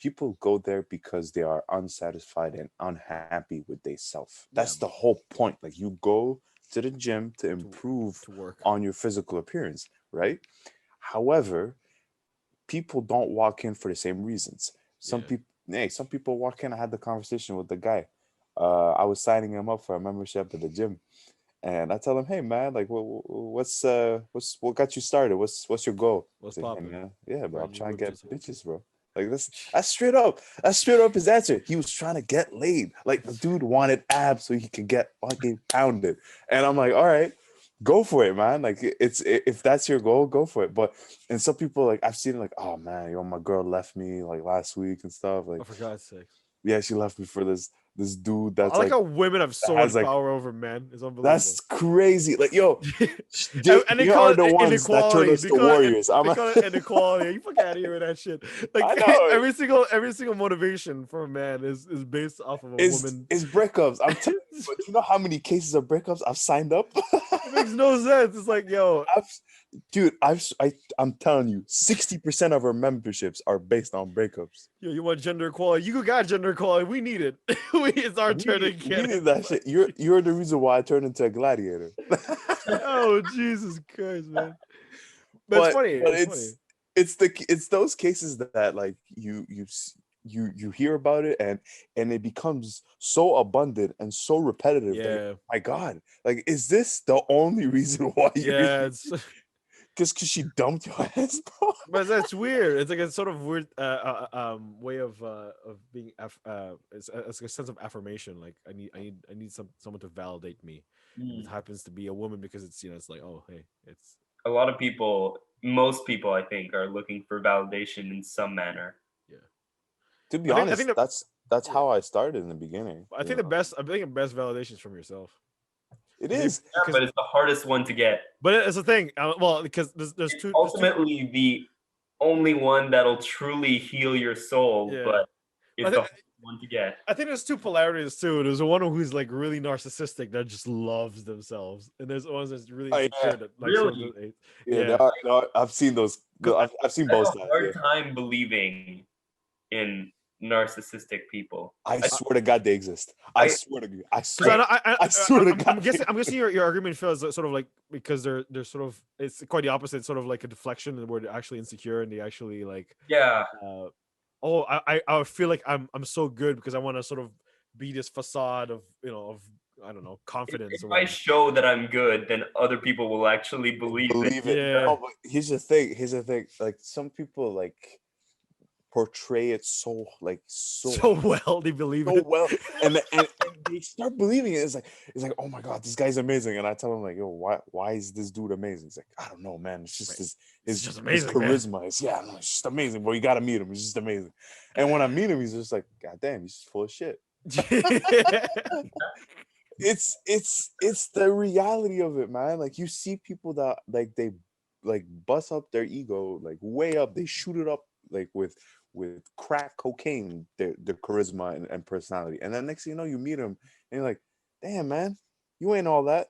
People go there because they are unsatisfied and unhappy with themselves. That's yeah, the whole point. Like you go to the gym to to improve to work. on your physical appearance, right? However, people don't walk in for the same reasons. Yeah, Some people walk in. I had the conversation with the guy. I was signing him up for a membership at the gym, and I tell him, "Hey man, like, what got you started? What's your goal?" what's He's like, "Hey popping? man, yeah, bro, I'm Brand new trying whip to get just opened. bitches, bro." Like that's straight up. That's straight up his answer. He was trying to get laid. Like the dude wanted abs so he could get fucking pounded. And I'm like, all right, go for it, man. Like if that's your goal, go for it. But and some people, like I've seen it, like, oh man, my girl left me like last week and stuff. Oh, Like for God's sake. Yeah, she left me for this dude that's I like like how women have so has much like power over men. It's unbelievable. that's crazy. Like, yo, And they they call are it the ones that turn inequality. us to warriors. They call it inequality. You fuck out of here with that shit. Like I know every single motivation for a man is based off of a woman. is breakups. I'm telling you, but you know how many cases of breakups I've signed up? It makes no sense. It's like, yo, I'm telling you, 60% of our memberships are based on breakups. you want gender equality? You got gender equality. We need it. It's our turn to We get need it. that shit. You're the reason why I turned into a gladiator. Oh, Jesus Christ, man. But it's funny. But It's funny. it's those cases that like you hear about it and it becomes so abundant and so repetitive that Yeah. my God, like, is this the only reason why you're Yeah, it's because she dumped your ass, bro? but that's weird. It's like a sort of weird way of being it's a sense of affirmation. Like I need someone to validate me. And it happens to be a woman because it's it's like, oh hey, it's A lot of people, most people, I think, are looking for validation in some manner. yeah. To be I honest, think that's yeah. how I started in the beginning. I think the best validation is from yourself. It 'Cause is. Yeah, but it's the hardest one to get. but it's the thing. Well, because there's It's two. ultimately the only one that'll truly heal your soul, Yeah. but I it's the think hardest one to get. I think there's two polarities too. There's one who's like really narcissistic that just loves themselves, and there's ones that's really Oh, yeah. insecure that like sort of Really? Yeah, yeah. I've seen those. 'Cause I've seen I have both a sides. hard Yeah. time believing in narcissistic people. I swear to God, they exist. I swear to God. I Because swear. I swear to God. I'm guessing your argument feels sort of like because they're sort of it's quite the opposite, sort of like a deflection where they're actually insecure and they actually like Yeah, oh I feel like I'm so good because I want to sort of be this facade of of I don't know confidence if or I whatever. show that I'm good, then other people will actually believe it. Believe it. Yeah. No, but here's the thing. Here's the thing. Like, some people like portray it so So well they believe so it. well, and they start believing it. It's like, oh my God, this guy's amazing. And I tell him, like, yo, why is this dude amazing? He's like, I don't know, man. It's just Right. his It's just his amazing, man. charisma. It's just amazing. But you gotta meet him. It's just amazing. And when I meet him, he's just like, God damn, he's just full of shit. It's the reality of it, man. Like, you see people that like they like bust up their ego like way up. They shoot it up like with crack cocaine, their charisma and personality. And then next thing you know, you meet him and you're like, damn, man, you ain't all that.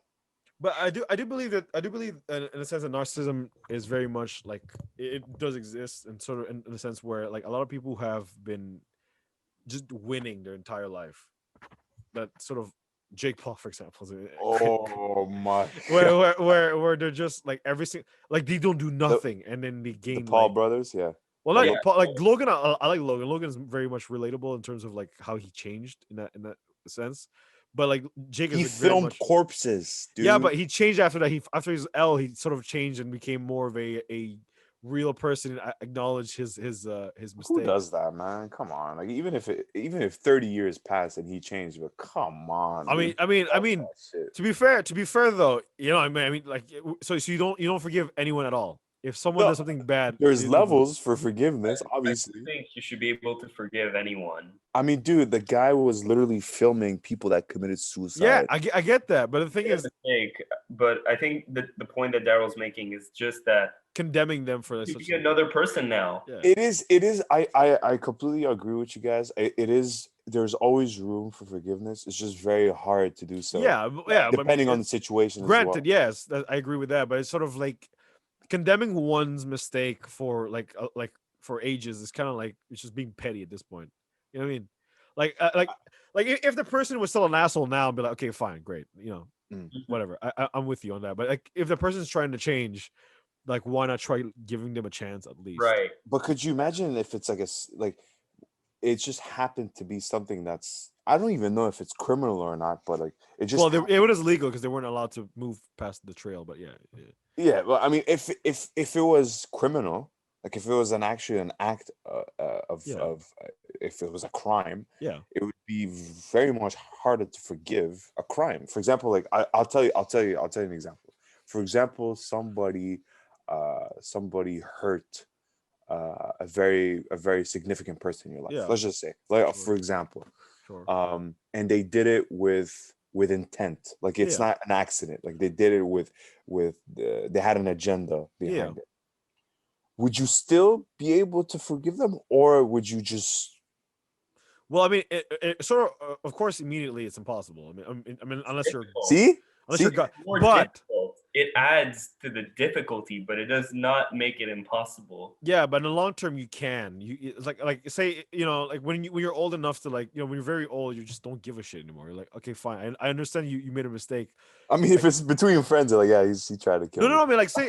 But I do believe that in a sense that narcissism is very much like it does exist and sort of in a sense where like a lot of people have been just winning their entire life. That sort of Jake Paul, for example, Oh my where, God. where they're just like every single like they don't do nothing and then they The gain Paul like brothers, yeah. well The not Yeah. Paul, like Logan. I like Logan. Logan is very much relatable in terms of like how he changed in that sense. But like Jake is He like very filmed much corpses, dude. yeah, but he changed after that. He after his L, he sort of changed and became more of a real person and acknowledged his Who mistakes. does that, man? Come on. Like, even if 30 years passed and he changed, but come on. I mean, Dude. I mean, Shit. to be fair though, I mean, like, so you don't forgive anyone at all. If someone No, does something bad, there's you don't levels for forgiveness, I obviously. think you should be able to forgive anyone. I mean, dude, the guy was literally filming people that committed yeah, suicide. I get that, but the thing Made a is, mistake, but I think the point that Daryl's making is just that condemning them for you such be another person now. yeah. It is. I completely agree with you guys. It is. There's always room for forgiveness. It's just very hard to do so. Yeah, but I mean, Depending on the situation as well. granted, yes, I agree with that, but it's sort of like condemning one's mistake for like for ages is kind of like it's just being petty at this point. You know what I mean? Like if the person was still an asshole now, I'd be like, okay, fine, great, Mm. whatever. I'm with you on that. But like if the person's trying to change, like why not try giving them a chance at least? Right. But could you imagine if it's like like it just happened to be something that's, I don't even know if it's criminal or not, but like it just Well, it was illegal because they weren't allowed to move past the trail. But yeah. yeah. Well, I mean, if it was criminal, like if it was actually an act Yeah. of if it was a crime, Yeah. it would be very much harder to forgive a crime. For example, like I'll tell you an example. For example, somebody hurt a very significant person in your life. Yeah. Let's just say, like Sure. for example, Sure. and they did it with intent. Like it's Yeah. not an accident. Like they did it they had an agenda behind Yeah. it. Would you still be able to forgive them, or would you just Well, I mean, it sort of course, immediately it's impossible. I mean, unless you're see? God, It's more but difficult. It adds to the difficulty, but it does not make it impossible. yeah, but in the long term, you can. It's like say, like when you're old enough to, like, when you're very old, you just don't give a shit anymore. You're like, okay, fine, I understand you made a mistake. I mean, if it's between friends, they're like, yeah, he tried to kill me. No, I mean, like, say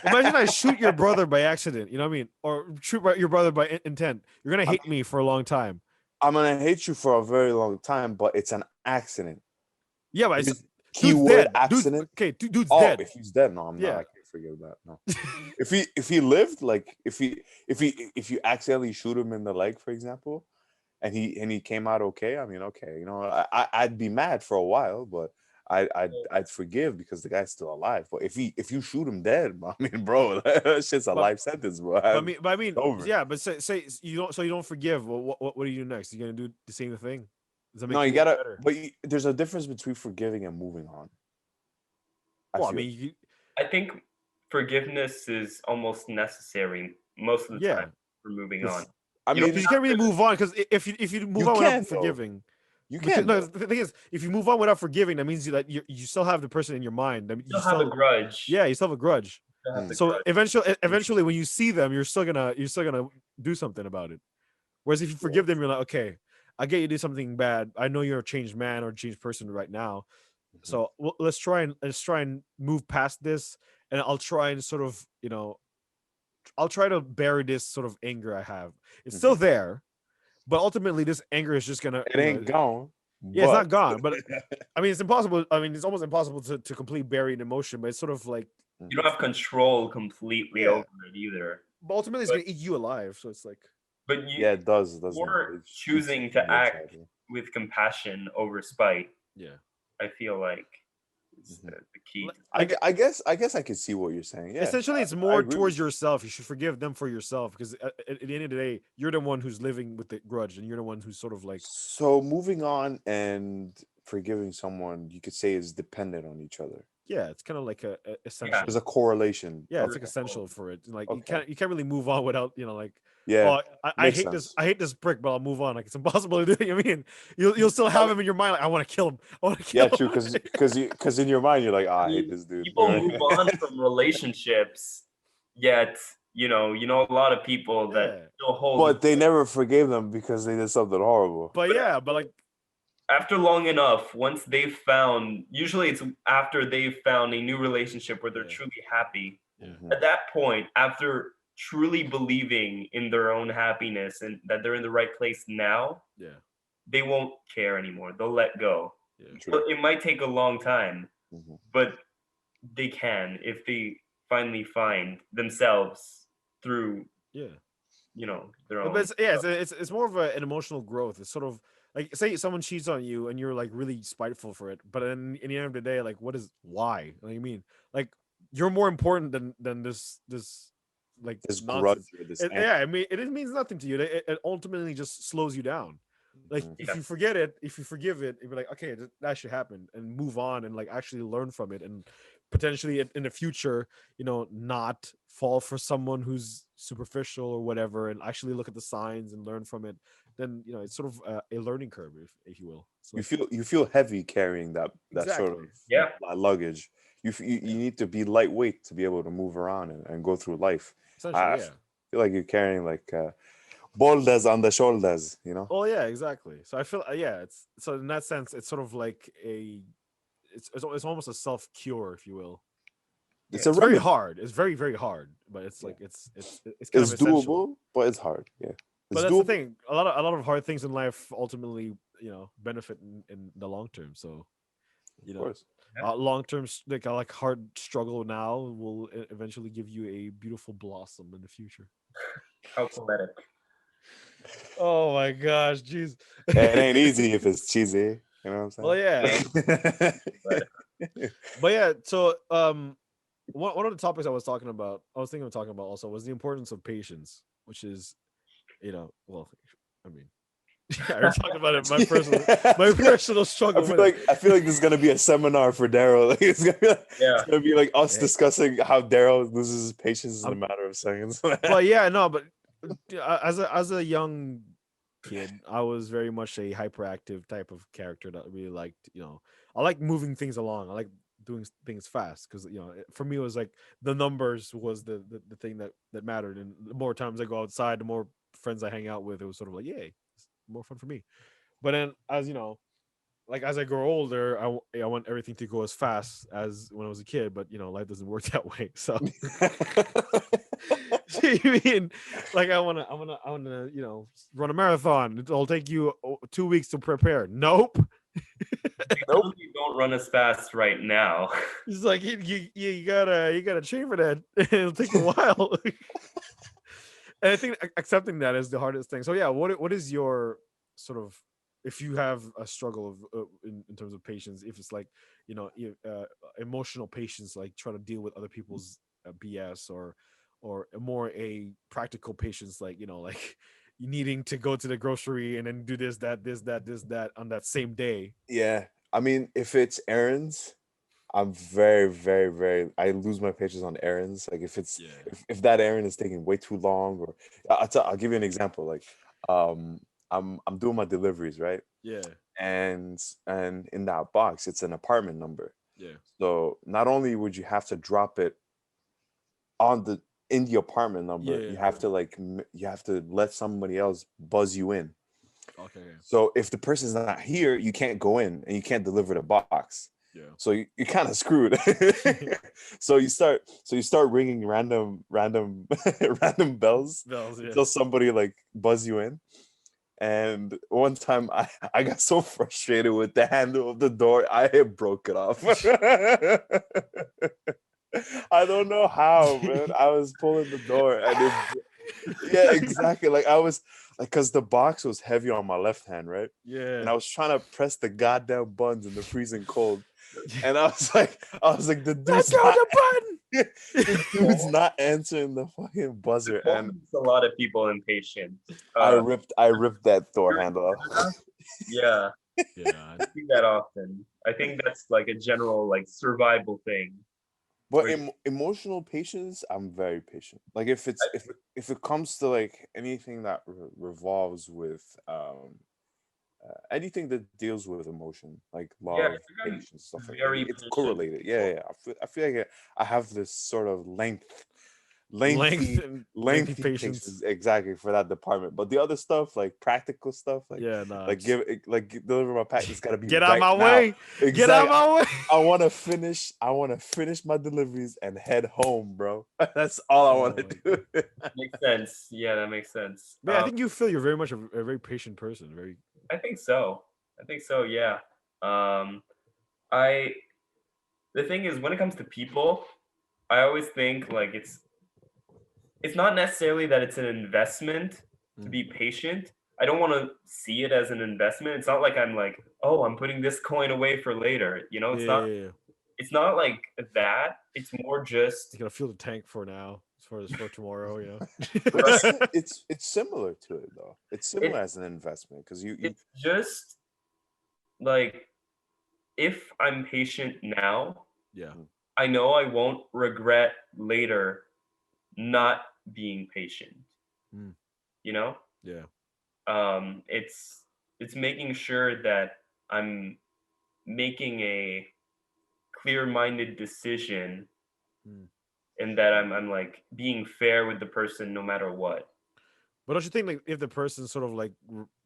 imagine I shoot your brother by accident, you know what I mean, or shoot your brother by intent. You're gonna hate me for a long time. I'm gonna hate you for a very long time, but it's an accident. Yeah, but it's, dude's Keyword dead. accident. Dude's Oh, dead. if he's dead, no, I'm Yeah. not. I can't forgive that. No. if he lived, like if you accidentally shoot him in the leg, for example, and he came out okay, I mean, okay, I'd be mad for a while, but I'd forgive because the guy's still alive. But if you shoot him dead, I mean, bro, that shit's a life sentence, bro. But I mean, over. yeah, but say you don't forgive. Well, what do you do next? You're gonna do the same thing? Does that make No, you feel gotta. better? But there's a difference between forgiving and moving on. Well, I feel. mean, I think forgiveness is almost necessary most of the Yeah. time for moving on. I You mean, because you can't really move on, because if you move on can, without though. forgiving, you because, can't. no, the thing is, if you move on without forgiving, that means that you still have the person in your mind. That You still have a grudge. yeah, you still have a grudge. You still have the So grudge. eventually, when you see them, you're still gonna do something about it. Whereas if you forgive them, you're like, okay, I get you did something bad. I know you're a changed man or a changed person right now. So let's try and move past this, and I'll try and sort of, I'll try to bury this sort of anger I have. It's still there, but ultimately this anger is just gonna. It ain't gone. Yeah, it's not gone, but I mean, it's impossible. I mean, it's almost impossible to completely bury an emotion, but it's sort of like, You don't have control completely over it either. but ultimately it's gonna eat you alive. So it's like, But Yeah, it does. you're choosing to act with compassion over spite. yeah. I feel like is the key. I guess I can see what you're saying. Yeah. Essentially, it's I more agree towards with yourself. You should forgive them for yourself, because at the end of the day, you're the one who's living with the grudge, and you're the one who's sort of like. So moving on and forgiving someone, you could say, is dependent on each other. Yeah, it's kind of like a essential. There's a correlation. Yeah, it's Okay. like essential for it. Like Okay. you can't really move on without, like, Yeah. I makes hate sense. this. I hate this prick, but I'll move on. Like, it's impossible to do. You know what I mean, you'll still have him in your mind. Like, I want to kill him. I want to kill Yeah, him. true. Because in your mind you're like, I hate this dude. People move on from relationships, yet you know a lot of people that still hold. But they never forgave them because they did something horrible. But yeah, but like, after long enough, once they've found, usually it's after they've found a new relationship where they're truly happy. Mhm. At that point, after truly believing in their own happiness and that they're in the right place now, they won't care anymore. They'll let go. But it might take a long time, but they can if they finally find themselves through their own. But it's more of an emotional growth. It's sort of like, say someone cheats on you and you're like really spiteful for it, but in the end of the day, like, why? You know what I mean? Like, you're more important than this like This nonsense. grudge or this I mean, it means nothing to you. It ultimately just slows you down. Like, if you forget it, if you forgive it, you're like, okay, that should happen, and move on, and like actually learn from it, and potentially in the future, not fall for someone who's superficial or whatever, and actually look at the signs and learn from it. Then it's sort of a learning curve, if you will. So you feel heavy carrying that sort of luggage. You need to be lightweight to be able to move around and go through life. I feel like you're carrying like boulders on the shoulders, Oh yeah, exactly. So I feel it's so in that sense, it's sort of like it's almost a self cure, if you will. It's very hard. It's very, very hard, but it's like it's kind of essential. doable, but it's hard. Yeah, but that's the thing. A lot of hard things in life ultimately, benefit in the long term. So, of course, long term, like hard struggle now will eventually give you a beautiful blossom in the future. How poetic. Oh my gosh, jeez. It ain't easy if it's cheesy. You know what I'm saying? Well, yeah. But yeah, so one of the topics I was thinking of talking about also was the importance of patience, which is, well, I mean, I already talked about it. My personal struggle with it. I feel like this is gonna be a seminar for Daryl. Like Yeah. it's gonna be like us Hey. discussing how Daryl loses his patience in a matter of seconds. But yeah, no, but as a young kid, I was very much a hyperactive type of character that really liked, I like moving things along. I like doing things fast because for me it was like the numbers was the thing that mattered, and the more times I go outside, the more friends I hang out with, it was sort of like, yay, it's more fun for me. But then as like as I grow older, I want everything to go as fast as when I was a kid, but life doesn't work that way. So you mean like I wanna run a marathon? It'll take you 2 weeks to prepare. Nope. Nope. You don't run as fast right now. It's like you gotta train for that. It'll take a while. And I think accepting that is the hardest thing. So yeah, what is your sort of, if you have a struggle of in terms of patience, if it's like emotional patience, like trying to deal with other people's BS, or more a practical patience, like like you needing to go to the grocery and then do this that on that same day. Yeah, I mean, if it's errands, I'm very, very, very. I lose my patience on errands. Like Yeah. if that errand is taking way too long, or I'll give you an example. Like, um, I'm doing my deliveries, right? Yeah. And in that box, it's an apartment number. Yeah. So not only would you have to drop it on the in the apartment number, Yeah. you have to you have to let somebody else buzz you in. Okay. So if the person's not here, you can't go in and you can't deliver the box. Yeah. So you're kind of screwed. So you start ringing random random bells Bells. Yeah. until somebody like buzz you in. And one time I got so frustrated with the handle of the door, I broke it off. I don't know how, man. I was pulling the door and yeah, exactly. Like I was like, because the box was heavy on my left hand, right? Yeah. And I was trying to press the goddamn buttons in the freezing cold. And I was like, Let go the button. the dude's not answering the fucking buzzer. And It's a lot of people impatient. I ripped that door You're in handle off. Canada? Yeah, Yeah. I see that often. I think that's like a general like survival thing. But Where emotional patience, I'm very patient. Like if it comes to like anything that revolves with anything that deals with emotion, like yeah, I love, think I'm patience, stuff like that, very it's patient with correlated. Yeah, people. yeah. I feel like I have this sort of Length lengthy, and lengthy lengthy patience. patience exactly for that department. But the other stuff, like practical stuff, Yeah. No. deliver my pack, it's gotta be Get out right my now. way. Get out Exactly. my way. I want to finish my deliveries and head home, bro. That's all I want Oh to my do. god. Makes sense. Yeah, that makes sense. Yeah, I think you feel you're very much a very patient person. Very. I think so. I think so. Yeah. Um, I the thing is when it comes to people, I always think like it's not necessarily that it's an investment to be patient. I don't want to see it as an investment. It's not like I'm like, oh, I'm putting this coin away for later. Yeah. Yeah. It's not like that. It's more You just gotta fuel the tank for now, as far as for tomorrow. But right. it's similar to it though. It's similar It, as an investment because you it's just like if I'm patient now, Yeah. I know I won't regret later not being patient. Mm. You know? Yeah. It's making sure that I'm making a clear-minded decision Mm. and that I'm like being fair with the person no matter what. But don't you think like if the person's sort of like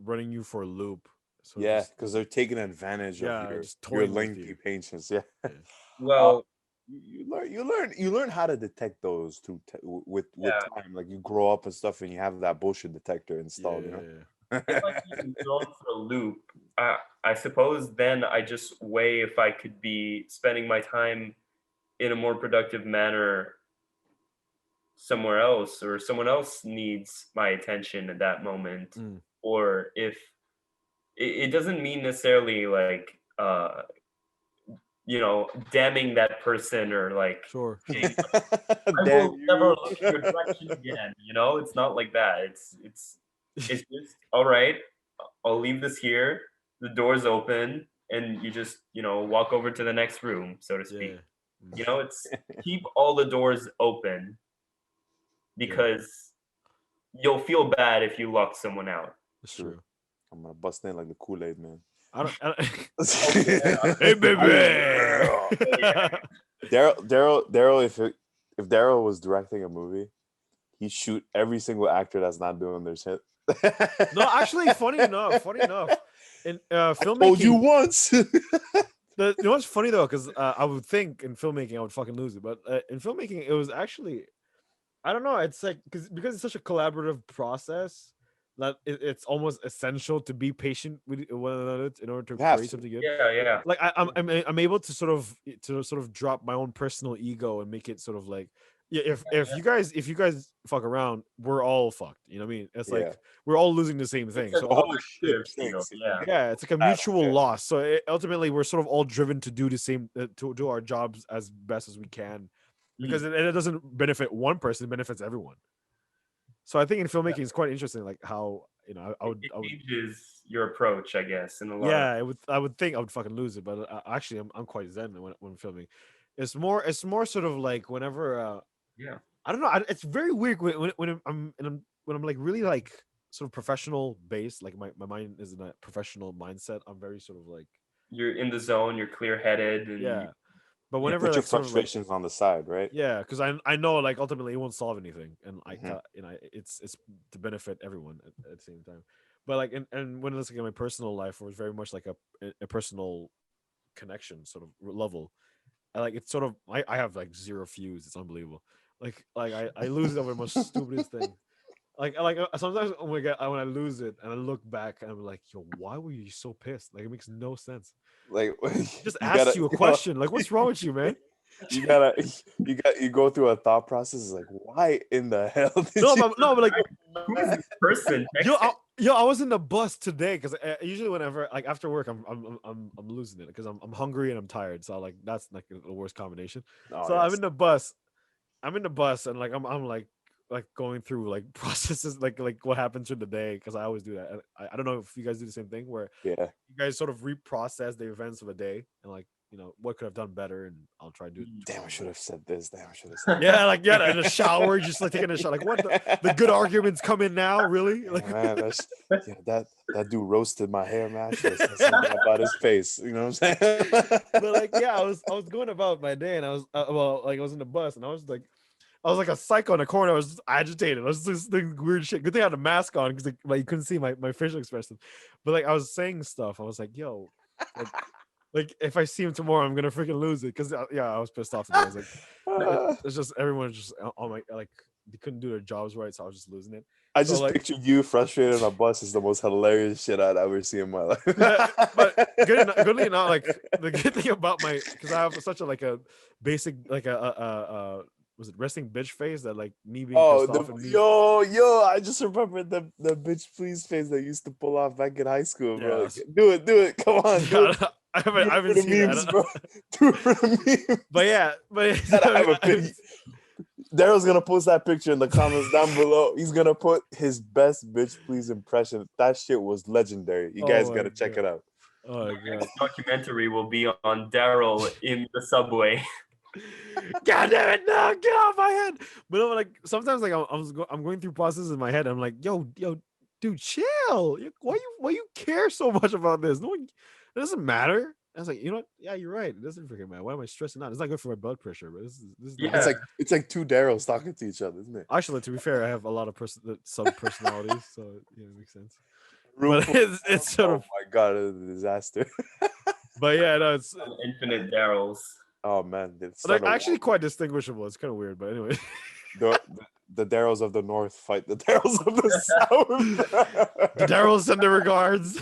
running you for a loop, sort of yeah, just because they're taking advantage of just your toying with lengthy you? patience. Yeah. Yeah. Uh, Well, you learn how to detect those with yeah, time. Like you grow up and stuff, and you have that bullshit detector installed. You Yeah. know. if I'm being thrown for a loop, I suppose then I just weigh if I could be spending my time in a more productive manner somewhere else or someone else needs my attention at that moment Mm. or if it doesn't mean necessarily like damning that person or like, Sure. hey, I Damn will you. never look in your direction again. It's not like that. It's just all right. I'll leave this here. The door's open, and you just walk over to the next room, so to speak. Yeah. It's keep all the doors open because you'll feel bad if you lock someone out. That's True. true. I'm gonna bust in like the Kool-Aid man. I don't. Hey baby. Daryl, if Daryl was directing a movie, he'd shoot every single actor that's not doing their shit. No, actually, funny enough, in filmmaking, I told you once. What's funny though, because I would think in filmmaking I would fucking lose it, but in filmmaking it was actually, I don't know. It's like because it's such a collaborative process that it's almost essential to be patient with one another in order to create something good. Yeah. Like I'm able to sort of drop my own personal ego and make it sort of like, if you guys fuck around, we're all fucked. You know what I mean? It's like we're all losing the same thing. So yeah, it's like a mutual loss. So ultimately, we're sort of all driven to do the same, to do our jobs as best as we can, because it doesn't benefit one person; it benefits everyone. So I think in filmmaking, it's quite interesting, like how I would changes your approach, I guess, in a lot. I would think I would fucking lose it, but actually, I'm quite zen when filming. It's more sort of like whenever I don't know. It's very weird when I'm like really like sort of professional based. Like my mind is in a professional mindset. I'm very sort of like, you're in the zone. You're clear headed. And but whenever put your like frustrations on the side, right? Yeah, because I know like ultimately it won't solve anything, and it's to benefit everyone at the same time. But like and when it's like in my personal life, where it's very much like a personal connection sort of level. It's sort of I have like zero fuse. It's unbelievable. Like I lose it over the most stupidest thing. Like sometimes when I lose it and I look back and I'm like, yo, why were you so pissed? Like it makes no sense. Like Just ask you a question. Like, what's wrong with you, man? You go through a thought process. It's like, why in the hell did but like, who is this person? I was in the bus today because usually whenever like after work I'm losing it because I'm hungry and I'm tired. So like that's like the worst combination. I'm in the bus. And like I'm like going through like processes like what happens through the day, because I always do that. I don't know if you guys do the same thing where you guys sort of reprocess the events of a day and like, what could I've done better, and I'll try to do it. Damn, I should have said this. Damn, I should have said that. In the shower, just like taking a shot. Like, what the good arguments come in now, really? Like, man, that dude roasted my hair, man. I should have said something about his face. You know what I'm saying? But like, I was going about my day, and I was I was in the bus, and I was like a psycho in the corner. I was just agitated. I was just doing weird shit. Good thing I had a mask on because like you couldn't see my facial expression. But like I was saying stuff. I was like, yo, like if I see him tomorrow, I'm gonna freaking lose it. Because I was pissed off today. I was like, it's just everyone's just on my like they couldn't do their jobs right, so I was just losing it. I just pictured you frustrated on a bus is the most hilarious shit I'd ever see in my life. But goodly enough, like the good thing about because I have such a basic like was it resting bitch face that like me being pissed off and me... yo, I just remembered the bitch please face that used to pull off back in high school, bro. Yes. Do it, come on. I haven't seen memes, that. Bro. Do it for the memes. But I have a pity. Daryl's gonna post that picture in the comments down below. He's gonna put his best bitch please impression. That shit was legendary. You guys gotta check it out. Oh my God. This documentary will be on Daryl in the subway. God damn it! No, get off my head. But like sometimes, like I'm going through processes in my head. I'm like, yo, dude, chill. Why you care so much about this? No one, it doesn't matter. I was like, you know what? Yeah, you're right. It doesn't freaking matter. Why am I stressing out? It's not good for my blood pressure. But this is it's like two Daryls talking to each other, isn't it? Actually, to be fair, I have a lot of sub personalities, so it makes sense. But it's sort of, oh my God, it's a disaster. But yeah, no, it's infinite Daryls. Oh man, it's like actually quite distinguishable. It's kind of weird, but anyway. The Daryls of the North fight the Daryls of the South. The Daryls send their regards.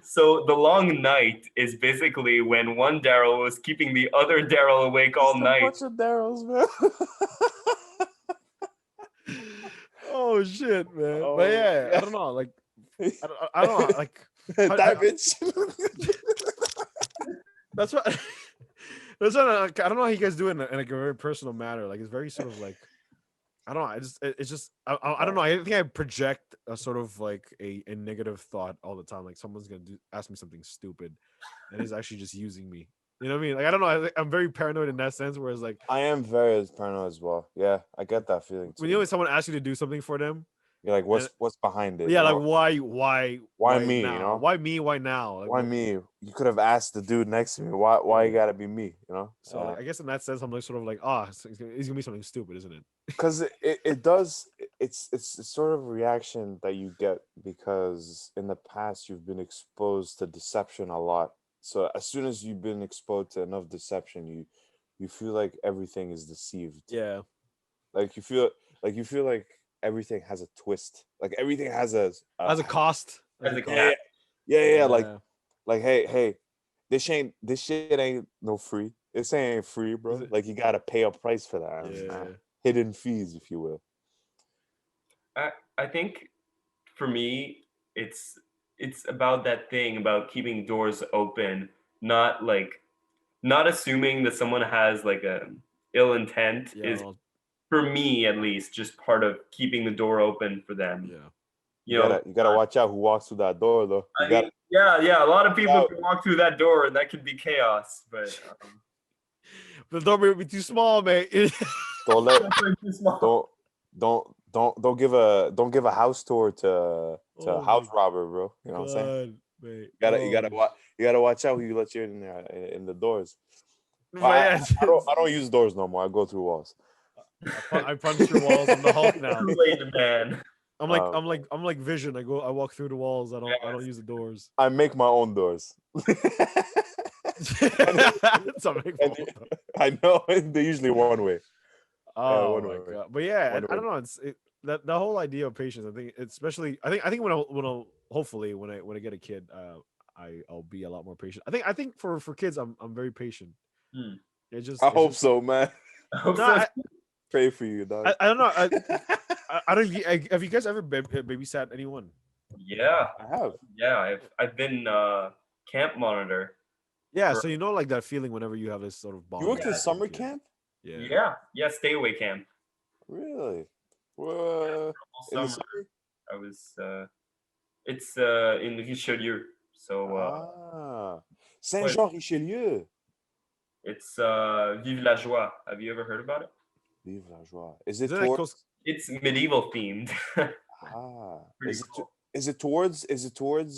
So the long night is basically when one Daryl was keeping the other Daryl awake all night. A bunch of Daryls, man. Oh shit, man! But yeah, I don't know. Like, I don't know. Like that bitch. That's what. That's what I don't know how you guys do it in like a very personal manner. Like it's very sort of like I don't know. It's just I don't know. I think I project a sort of like a negative thought all the time. Like someone's gonna ask me something stupid, and he's actually just using me. You know what I mean? Like I don't know. I'm very paranoid in that sense. Whereas like I am very paranoid as well. Yeah, I get that feeling when too. someone asks you to do something for them, You're like, and what's behind it? yeah, You like know, why why me? You now? know, Why me? Why now? Like why me? You could have asked the dude next to me. Why you gotta be me? You know. so like I guess in that sense I'm like sort of like it's gonna be something stupid, isn't it? Because it does. It's sort of a reaction that you get because in the past you've been exposed to deception a lot. So as soon as you've been exposed to enough deception, you feel like everything is deceived. Yeah. Like you feel like everything has a twist. Like everything has As a cost. As a yeah, cat. yeah. Yeah. Like hey, this shit ain't no free. This ain't free, bro. Like you gotta pay a price for that. Yeah. Hidden fees, if you will. I think for me, it's about that thing about keeping doors open, not not assuming that someone has like a ill intent Yeah. is for me at least just part of keeping the door open for them. Yeah. You gotta watch out who walks through that door, though. I mean, yeah, a lot of people out. can walk through that door and that can be chaos, but The door may be too small, mate. Don't let definitely too small. don't give a house tour to Oh a house my robber, bro. You know what I'm saying? God, mate. You gotta watch out who you let you in there in the doors. But Well, yeah, I don't use doors no more. I go through walls. I punch through walls. I'm the Hulk now. Kool-Aid man. I'm like Vision. I walk through the walls. I don't use the doors. I make my own doors. That's a big And fault. I know they're usually one way. Oh one my way. God. But yeah, One I way. don't know. It's that the whole idea of patience. I think especially I think when I hopefully when I get a kid, I'll be a lot more patient. I think for kids I'm very patient. Hmm. It just I it's hope just, so, man. I hope no, so. Pray for you, dog. I don't know. I don't. Have you guys ever babysat anyone? Yeah, I have. yeah. I've been camp monitor. Yeah. For- So you know, like that feeling whenever you have this sort of bond. You worked with in a summer kid. camp? Yeah. Yeah, stay away camp. Really? All In the summer summer? I was. It's in Richelieu, so quite- Saint-Jean-Richelieu. it's Vive la Joie. Have you ever heard about it? Vive la joie. Is it Isn't that towards? close? It's medieval themed. Pretty cool. Is it towards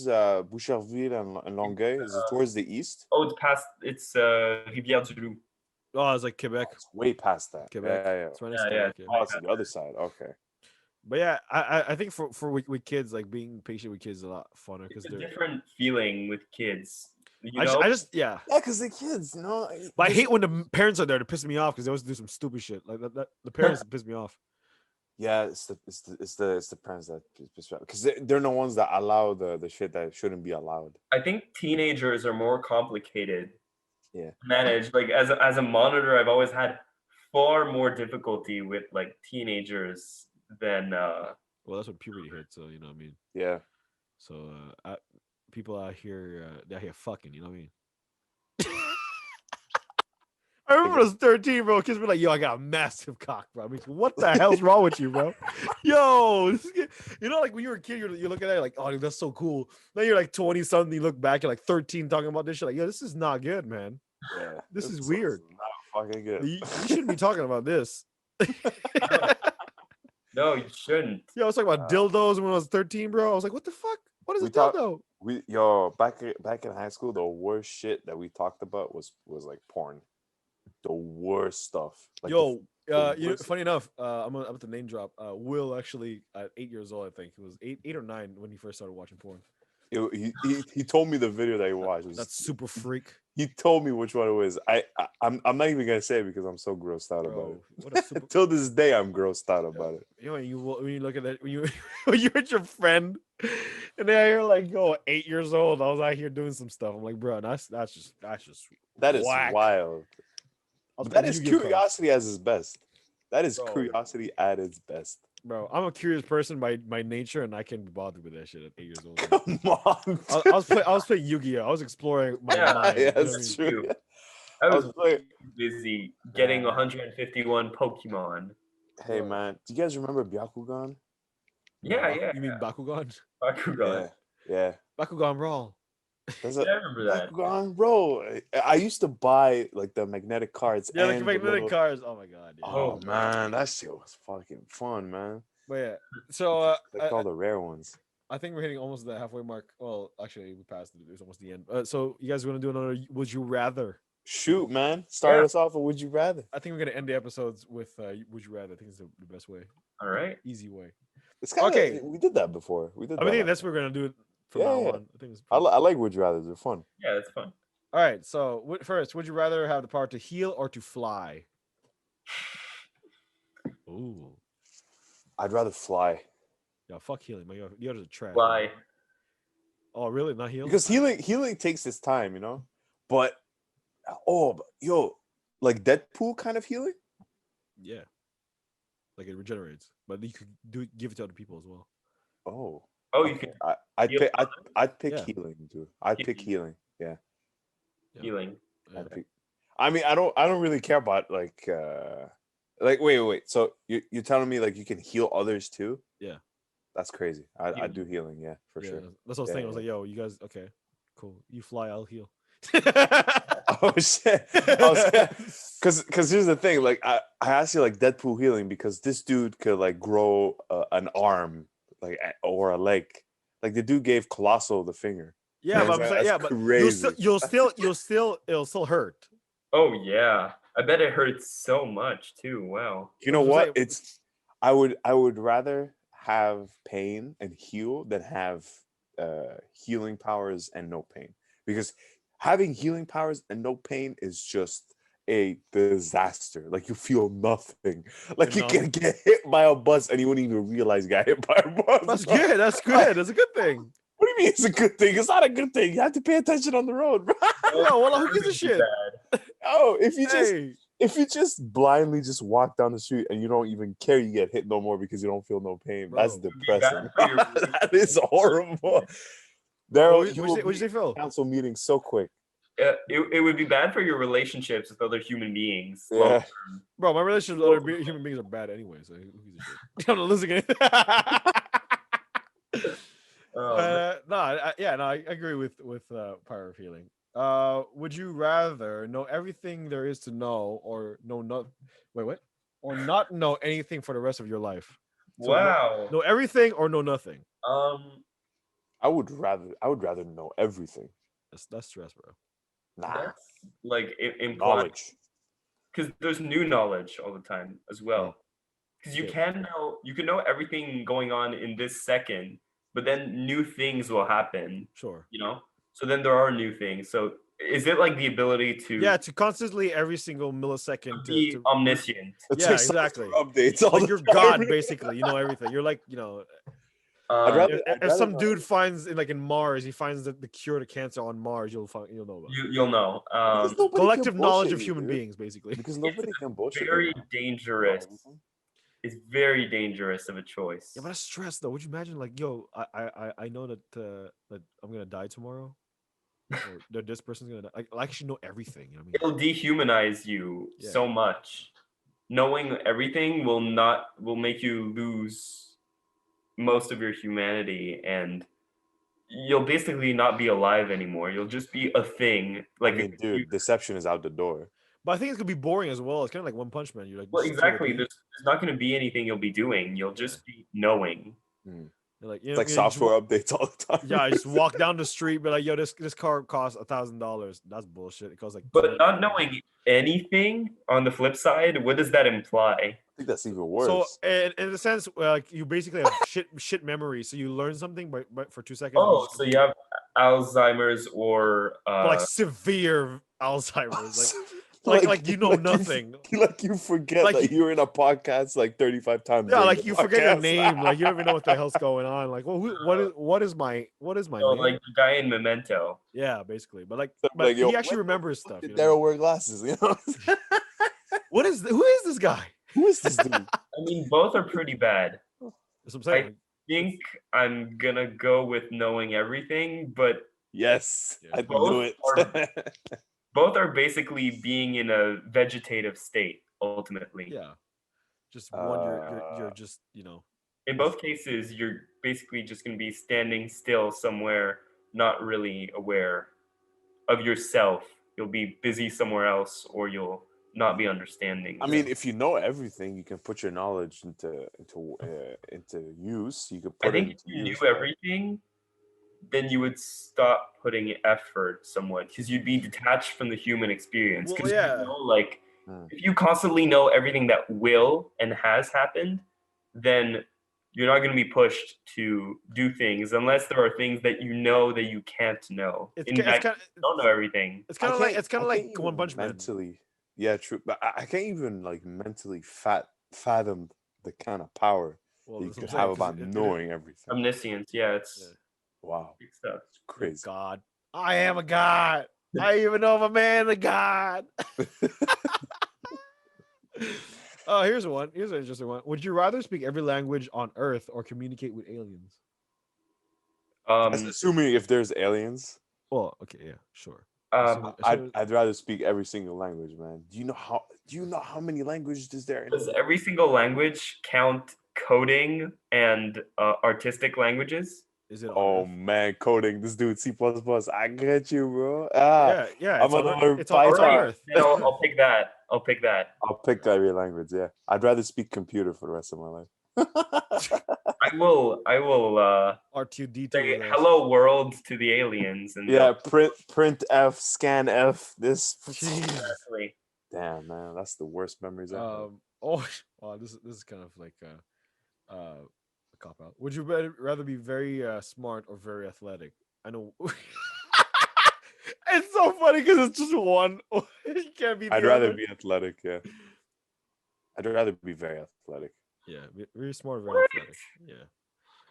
Boucherville and Longueuil? Is it towards the east? Oh, it's past. It's Rivière du Loup. Oh, it's like Quebec. It's way past that. Quebec. Yeah. It's right next to Yeah, Quebec. Oh, it's on the other side. Okay. But yeah, I think for with kids, like being patient with kids is a lot funner because It's a they're. different feeling with kids. You know, I just yeah. Yeah, because the kids, But I hate when the parents are there to piss me off because they always do some stupid shit. Like the parents piss me off. Yeah, it's the parents that because they're the ones that allow the shit that shouldn't be allowed. I think teenagers are more complicated Yeah. to manage. Like as a monitor, I've always had far more difficulty with like teenagers than Well, that's when puberty hits, so you know what I mean. Yeah. So people out here they're here fucking, you know what I mean. I remember when I was 13, bro. Kids were like, "Yo, I got a massive cock, bro." I mean, what the hell's wrong with you, bro? Yo, you know, like when you were a kid, you look at that, you're like, "Oh, dude, that's so cool." Now you're like 20 something, you look back, you're like 13, talking about this shit. Like, yo, this is not good, man. Yeah. This is weird. Not fucking good. You shouldn't be talking about this. no, you shouldn't. Yo, I was talking about dildos when I was 13, bro. I was like, "What the fuck? What is a dildo?" Back in high school, the worst shit that we talked about was like porn. The worst stuff. Like Yo, the you know, worst- funny enough, I'm about to name drop. Will actually at 8 years old, I think it was eight or 9 when he first started watching porn. He told me the video that he watched. That's super freak. He told me which one it was. I'm not even gonna say it because I'm so grossed out about Bro, it. what a super. Till this day, I'm grossed out about it. You know, when you look at that, when you when you're with your friend, and then you're like, "Yo, 8 years old." I was out here doing some stuff. I'm like, bro, that's just That is whack. wild. I'll But that give is you a gift card. curiosity as its best. That is Bro. curiosity at its best. bro, I'm a curious person by nature, and I can't be bothered with that shit at 8 years old. Come on. I was playing Yu-Gi-Oh. I was exploring my Yeah, mind. Yeah, you know what I that's mean? true. Dude, I I was was playing. busy getting 151 Pokemon. Hey man, do you guys remember Byakugan? Yeah, yeah. You mean Bakugan? Bakugan. Yeah. Bakugan Brawl. That's Yeah, a I remember that. Bakugan, bro. I used to buy like the magnetic cards Yeah, like and the magnetic little. cards. Oh my god. Yeah. Oh man, that shit was fucking fun, man. But yeah. So Like all the rare ones. I think we're hitting almost the halfway mark. Well, actually, we passed it. It was almost the end. So you guys want to do another? Would you rather? Shoot, man. Start Yeah. us off, or would you rather? I think we're gonna end the episodes with Would You Rather. I think it's the best way, All right. easy way. It's kind of Okay. We did that before. We did. I think that that's what we're gonna do it from Yeah, now yeah. on. I think it's. I like would you rather. They're fun. Yeah, that's fun. All right. So first, would you rather have the power to heal or to fly? Ooh. I'd rather fly Yeah. Fuck healing. Man. You're just trash. Fly. Man. Oh really? Not heal? because healing takes its time, you know. But yo, like Deadpool kind of healing. Yeah. Like it regenerates, but you could give it to other people as well. Oh. Oh, you can I'd heal pick. others? I'd pick Yeah. healing too. I'd pick Healing. healing. Yeah. healing. I'd pick- I mean, I don't really care about like wait. So you're telling me like you can heal others too? Yeah. That's crazy. I do healing. Yeah, for Yeah, sure. that's what I was Yeah, thinking. I was yeah. like, yo, you guys, okay, cool. You fly, I'll heal. Oh shit! Because here's the thing. Like I asked you like Deadpool healing because this dude could like grow an arm like or a leg. Like the dude gave Colossal the finger. Yeah, Man, but I'm that's saying, yeah, but crazy. it'll still hurt. Oh yeah, I bet it hurts so much too. Wow. You know That's what I'm what? It's I would rather have pain and heal than have healing powers and no pain, because having healing powers and no pain is just a disaster. Like you feel nothing. Like you numb. can get hit by a bus and you wouldn't even realize you got hit by a bus. That's good. That's good. That's a good thing. What do you mean it's a good thing? It's not a good thing. You have to pay attention on the road, bro. No, well, who gives a shit? Oh, if you Hey, just blindly just walk down the street and you don't even care you get hit no more because you don't feel no pain, that's Bro. depressing. Bad for your That is horrible. what Daryl, would you say, Phil? council meeting so quick. It would be bad for your relationships with other human beings. Yeah. Long-term. Bro, my relationships with other human beings are bad anyway, so who gives a shit? I'm not listening. I agree with power of healing. Would you rather know everything there is to know, or not know anything for the rest of your life? So Wow. know everything or know nothing. I would rather know everything. That's stress, bro. Nah, That's like implied, knowledge. because there's new knowledge all the time as well. Because you Yeah. can know everything going on in this second, but then new things will happen. Sure. You know, so then there are new things. So is it like the ability to To constantly every single millisecond be omniscient? It's Yeah, like software exactly. updates all like the you're time. God, basically. You know everything. You're like, I'd rather- if some dude finds in Mars, he finds the cure to cancer on Mars, you'll know about it. you'll know. Because nobody can Collective knowledge bullshit of you, human dude. beings, basically. Because nobody can bullshit. Very you. dangerous. It's very dangerous of a choice. Yeah, but that's stress though. Would you imagine like, yo, I know that that I'm gonna die tomorrow, or that this person's gonna die. I actually know everything. You know what I mean? It'll dehumanize you Yeah. so much. Knowing everything will make you lose most of your humanity, and you'll basically not be alive anymore. You'll just be a thing. Like I mean, dude, deception is out the door. But I think it's gonna be boring as well. It's kind of like One Punch Man. You're like, well, just kill the exactly. beat. There's not going to be anything you'll be doing. You'll just be knowing. You're like, It's like software updates all the time. Yeah, I just walk down the street, be like, yo, this car costs $1,000. That's bullshit. It costs like. But not knowing anything on the flip side, what does that imply? I think that's even worse. So, in a sense, like you basically have shit memory. So you learn something, but for 2 seconds. Oh, so you have Alzheimer's or like severe Alzheimer's, like you know nothing. You forget Like that you're in a podcast like 35 times. Yeah, during like the you forget your podcast. name. Like you don't even know what the hell's going on. Like, well, what is my so name? like the guy in Memento. Yeah, basically. But So, but yo, he actually when the remembers fuck stuff. Did You know? Daryl wear glasses? You know, Who is this guy? who is this dude? I mean, both are pretty bad. That's what I'm saying. think I'm gonna go with knowing everything, but Yes, Yeah. I Both knew it. both are basically being in a vegetative state ultimately. Yeah. Just one, you're just In both cases, you're basically just going to be standing still somewhere, not really aware of yourself. You'll be busy somewhere else, or you'll not be understanding. I mean, if you know everything, you can put your knowledge into use. You could I put it think if into you use. knew everything, then you would stop putting effort somewhat because you'd be detached from the human experience. Well, Because yeah. like, Hmm. if you constantly know everything that will and has happened, then you're not going to be pushed to do things unless there are things that you know that you can't know. It's In ki- it's fact, kind you don't know everything. it's kind of like I like can't One even Punch Man. mentally. Yeah, true. But I can't even like mentally fathom the kind of power Well, you that's what could I'm saying, have 'cause about it is knowing everything. Omniscience, yeah, yeah. it's Wow, big stuff. it's The crazy. God. I am a god. I even know if a man a god. Oh, here's one. Here's an interesting one. Would you rather speak every language on Earth or communicate with aliens? That's assuming if there's aliens. Well, okay, yeah, sure. I'd rather speak every single language, man. Do you know how many languages is there? Does every single language count coding and artistic languages? Is it on Oh Earth? man, coding. This dude C++. I get you, bro. Yeah. I'm gonna learn It's Python. on Earth. Then I'll pick that. I'll pick that. I'll pick every language. Yeah, I'd rather speak computer for the rest of my life. I will R2D2 say with us. hello world to the aliens and Yeah, print F, scan F. This. Jeez. exactly. Damn, man, that's the worst memories I have. Oh, wow. This is kind of like a cop out. Would you rather be very smart or very athletic? I know. It's so funny because it's just one. You can't be the I'd rather other. be athletic. Yeah, I'd rather be very athletic. Yeah, very smart, very athletic. Yeah,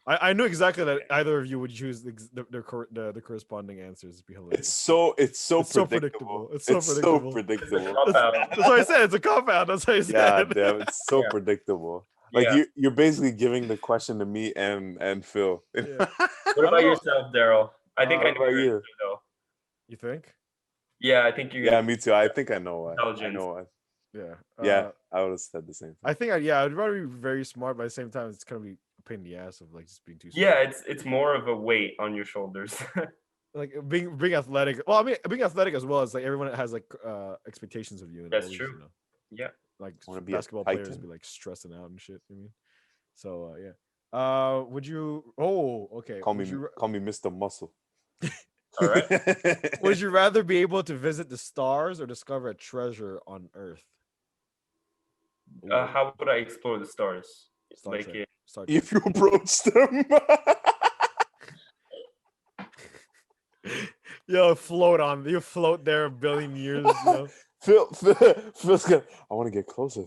I knew exactly that either of you would choose the corresponding answers. It'd be hilarious. It's so It's so predictable. predictable. It's so predictable. predictable. That's why I said it's a cop out. That's why I said. Yeah, damn, it's so Yeah. predictable. Like Yeah. you're basically giving the question to me and Phil. Yeah. What I don't about know. yourself, Daryl? I think I What know about your you? answer though. You think? Yeah, I think you're Yeah, me too. I think I know why. I intelligence. know why. Yeah. Yeah, I would have said the same thing. I think I'd rather be very smart, but at the same time, it's gonna be a pain in the ass of like just being too smart. Yeah, it's more of a weight on your shoulders. Like being athletic. Well, I mean, being athletic as well is like everyone has like expectations of you. And That's always, true. Yeah. Like Wanna be a basketball players titan. be like stressing out and shit. You mean? So yeah. Would you? Oh, okay. Call me Mr. Muscle. All right. Would you rather be able to visit the stars or discover a treasure on Earth? How would I explore the stars? Star Like Trek. Star Trek. If you approach them. You float there a billion years. Phil's gonna. I want to get closer.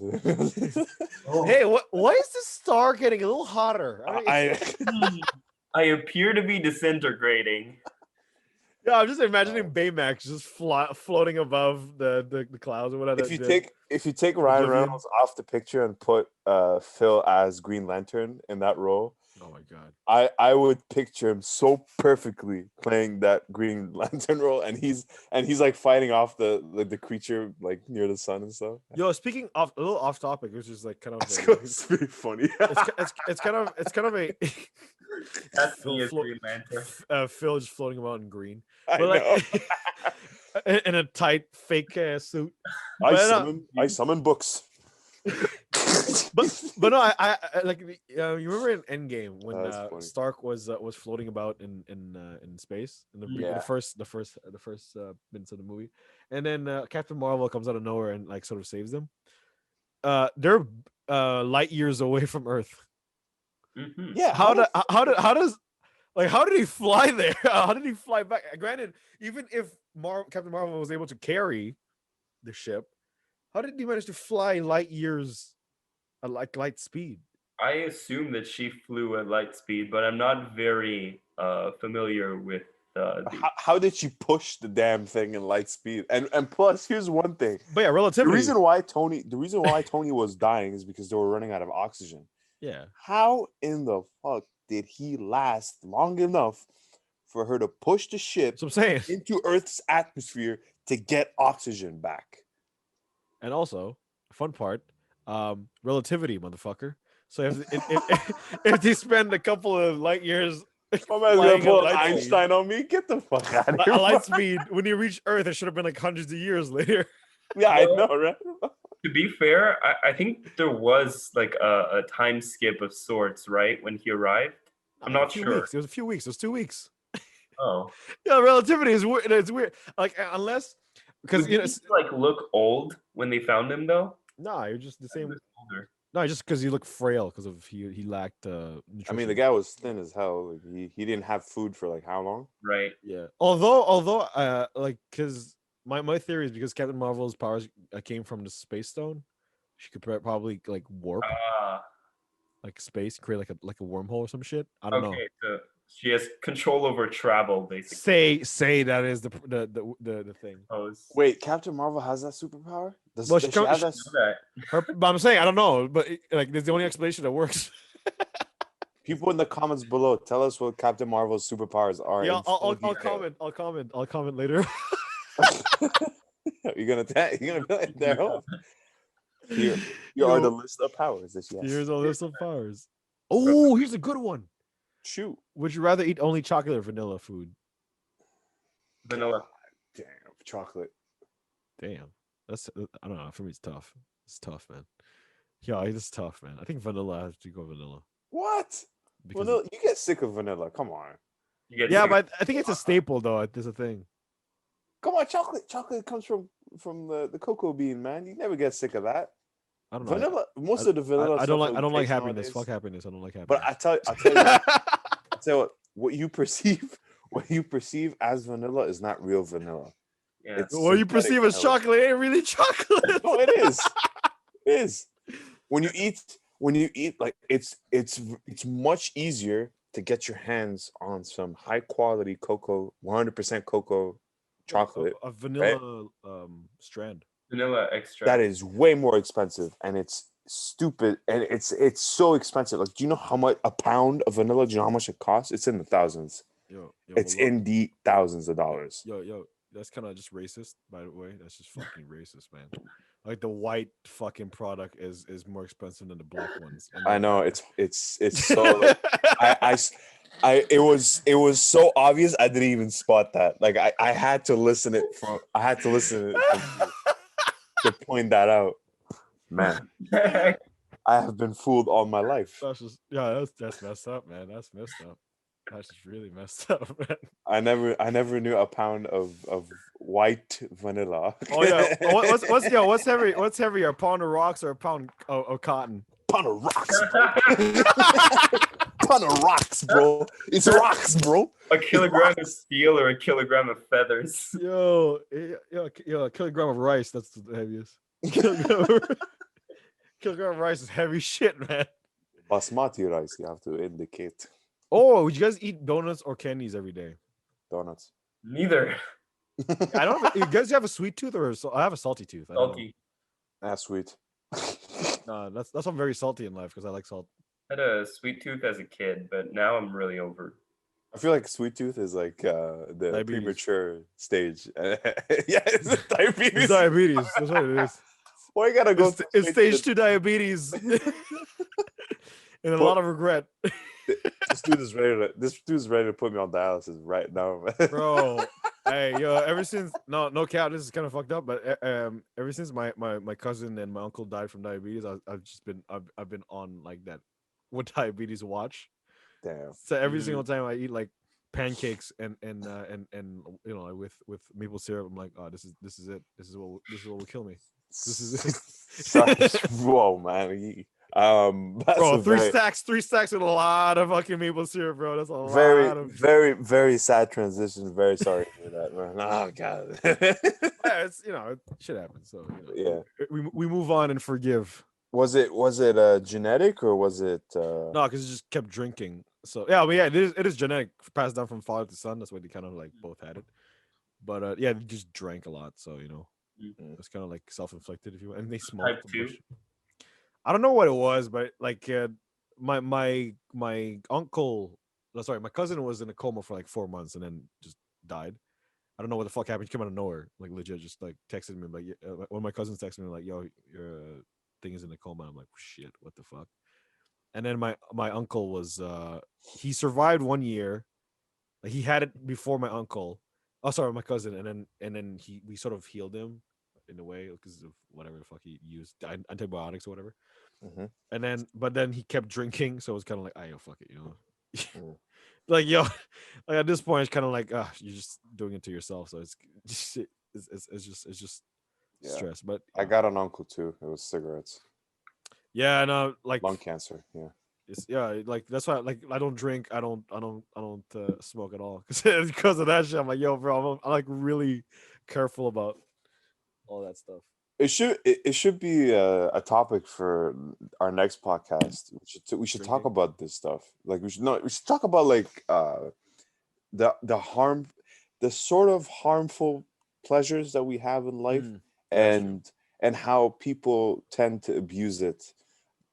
Hey, why is the star getting a little hotter? I appear to be disintegrating. Yeah, I'm just imagining Baymax just floating above the clouds or whatever. If you take Ryan Oblivion. Reynolds off the picture and put Phil as Green Lantern in that role, Oh my god. I would picture him so perfectly playing that Green Lantern role, and he's like fighting off the creature like near the sun and stuff. Yo, speaking of a little off topic, which is like kind of It's very funny. it's kind of a That's me as Green Lantern. Phil just floating about in green, I but know. like in a tight fake suit. I summon books. But no, I like you remember in Endgame when That's funny. Stark was floating about in space in the first minutes of the movie, and then Captain Marvel comes out of nowhere and like sort of saves them. They're light years away from Earth. Mm-hmm. Yeah. How did he fly there? How did he fly back? Granted, even if Captain Marvel was able to carry the ship, how did he manage to fly light years at like light speed? I assume that she flew at light speed, but I'm not very familiar with how did she push the damn thing in light speed? And plus, here's one thing. But yeah, relativity. The reason why Tony was dying is because they were running out of oxygen. Yeah. How in the fuck did he last long enough for her to push the ship That's what I'm saying. into Earth's atmosphere to get oxygen back? And also, fun part, relativity, motherfucker. So if they spend a couple of light years My man's gonna flying at pull an light speed, Einstein on me. Get the fuck out of here. a light bro. speed, when you reach Earth, it should have been like hundreds of years later. Yeah, I Well, know, right? To be fair, I think there was like a time skip of sorts, right? When he arrived. I'm A not few sure. weeks. It was a few weeks. It was 2 weeks. Oh. Yeah, relativity is weird. It's weird. Like unless because Would you know, he like look old when they found him though? nah, you're just the He same. was older. No, just because he looked frail because of he lacked I nutrition. mean, the guy was thin as hell. Like, he didn't have food for like how long? Right. Yeah. Although like because my theory is because Captain Marvel's powers came from the space stone, she could probably like warp Ah, like space, create like a wormhole or some shit. I don't know. okay. So she has control over travel, basically. Say that is the thing. Oh, Wait, Captain Marvel has that superpower? Does, Well, does she have that? but I'm saying I don't know, but like there's the only explanation that works. People in the comments below, tell us what Captain Marvel's superpowers are. Yeah, in full I'll detail. comment. I'll comment later. You're gonna be like, there. Here You are the know, list of powers that she has. here's a list of powers. Oh, here's a good one. Shoot. Would you rather eat only chocolate or vanilla food? Vanilla. Damn, chocolate. Damn, that's I don't know. For me, it's tough. It's tough, man. Yeah, it's tough, man. I think vanilla has to go vanilla. What? Because Vanilla, you get sick of vanilla. Come on. You get yeah, sick of- but I think it's a staple though. There's a thing. Come on, chocolate. Chocolate comes from the cocoa bean, man. You never get sick of that. I don't know. Vanilla, most of the vanilla. I don't stuff like. that I don't we like taste happiness. nowadays- Fuck happiness. I don't like happiness. But I'll tell you what you perceive, what you perceive as vanilla is not real vanilla. Yeah. It's what you synthetic perceive as vanilla. chocolate ain't really chocolate. No, it is. It is. When you eat, like it's much easier to get your hands on some high quality cocoa, 100% cocoa chocolate. A vanilla strand. Vanilla extract. That is way more expensive, and it's stupid, and it's so expensive. Like, do you know how much a pound of vanilla? Do you know how much it costs? It's in the thousands. Yo, It's in the thousands of dollars. Yo, that's kind of just racist, by the way. That's just fucking racist, man. Like the white fucking product is more expensive than the black ones. And I know it's so. Like, it was so obvious. I didn't even spot that. Like I had to listen it from. I had to listen it from you to point that out. Man, I have been fooled all my life. That's just that's messed up, man. That's messed up. That's just really messed up, man. I never knew a pound of white vanilla. Oh yeah, what's heavier, a pound of rocks or a pound of cotton? Pound of rocks, bro. Pound of rocks, bro. It's rocks, bro. A kilogram of steel or a kilogram of feathers. Yo, a kilogram of rice. That's the heaviest. Kilogram of rice is heavy shit, man. Basmati rice, you have to indicate. Oh, would you guys eat donuts or candies every day? Donuts. Neither. I don't. You guys have a sweet tooth or I have a salty tooth. I don't know. Salty. That's sweet. No, that's I'm very salty in life because I like salt. I had a sweet tooth as a kid, but now I'm really over. I feel like sweet tooth is like the Diabetes. premature stage. Yeah, it's diabetes. It's diabetes. That's what it is. Why you gotta go? It's stage 2 diabetes, and a lot of regret. This dude is ready to put me on dialysis right now, man. Bro. Hey, yo, ever since no cap, this is kind of fucked up, but ever since my cousin and my uncle died from diabetes, I've been on like that with diabetes watch. Damn. So every single time I eat like pancakes and you know, like with maple syrup, I'm like, oh, this is it. This is what will kill me. This is it. Whoa, man. That's Bro, three stacks with a lot of fucking maple syrup, bro. That's a lot of very sad transition. Very sorry for that, man. Oh god. yeah, it's shit happens. So Yeah. We move on and forgive. Was it genetic or was it No, because he just kept drinking. So yeah, I mean, yeah, it is genetic, passed down from father to son. That's why they kind of like both had it. But yeah, they just drank a lot, so it's kind of like self-inflicted, if you want. And they smoked. Type 2? I don't know what it was, but like my uncle, sorry, my cousin was in a coma for like 4 months and then just died. I don't know what the fuck happened. He came out of nowhere, like legit, just like texted me, like one of my cousins texted me like, "Yo, your thing is in a coma." I'm like, "Shit, what the fuck?" And then my uncle was he survived 1 year. Like he had it before my uncle. Oh, sorry, my cousin, and then we sort of healed him in a way because of whatever the fuck he used, antibiotics or whatever. Mhm. And then, but then he kept drinking, so it was kind of like, "Ah, yo, fuck it," you know. Mm. Like yo, like at this point, it's kind of like, you're just doing it to yourself. So it's just it's just Yeah. stress. But I got an uncle too. It was cigarettes, yeah, no, like lung cancer. Yeah. it's like that's why like I don't drink, I don't smoke at all because of that shit. I'm like, yo, bro, I'm like really careful about all that stuff. It should be a topic for our next podcast. We should talk Drinking. about this stuff. Like we should talk about like the harm, the sort of harmful pleasures that we have in life, That's true. and how people tend to abuse it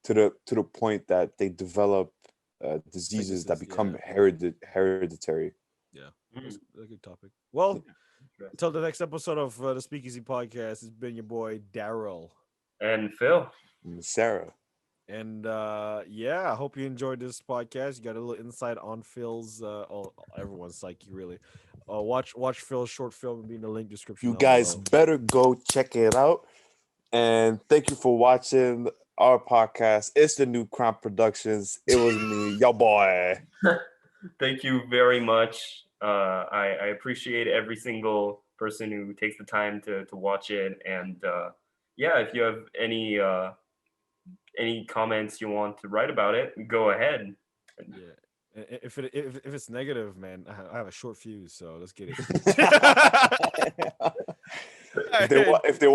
to the point that they develop diseases that Sicknesses, become yeah, hereditary. yeah. Mm. That's a good topic. Well, Yeah. until the next episode of the Speakeasy podcast, it's been your boy Daryl. And Phil. Sarah. And yeah, I hope you enjoyed this podcast. You got a little insight on Phil's everyone's psyche really. Watch Phil's short film and be in the link description You down guys below. better go check it out. And thank you for watching our podcast. It's the New Crime Productions. It was me, your boy. Thank you very much. I appreciate every single person who takes the time to watch it. And yeah, if you have any comments you want to write about it, go ahead. Yeah. If it's negative, man, I have a short fuse, so let's get it. If they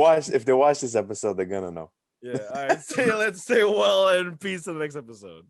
watch this episode, they're gonna know. Yeah, all right. Let's say well and peace to the next episode.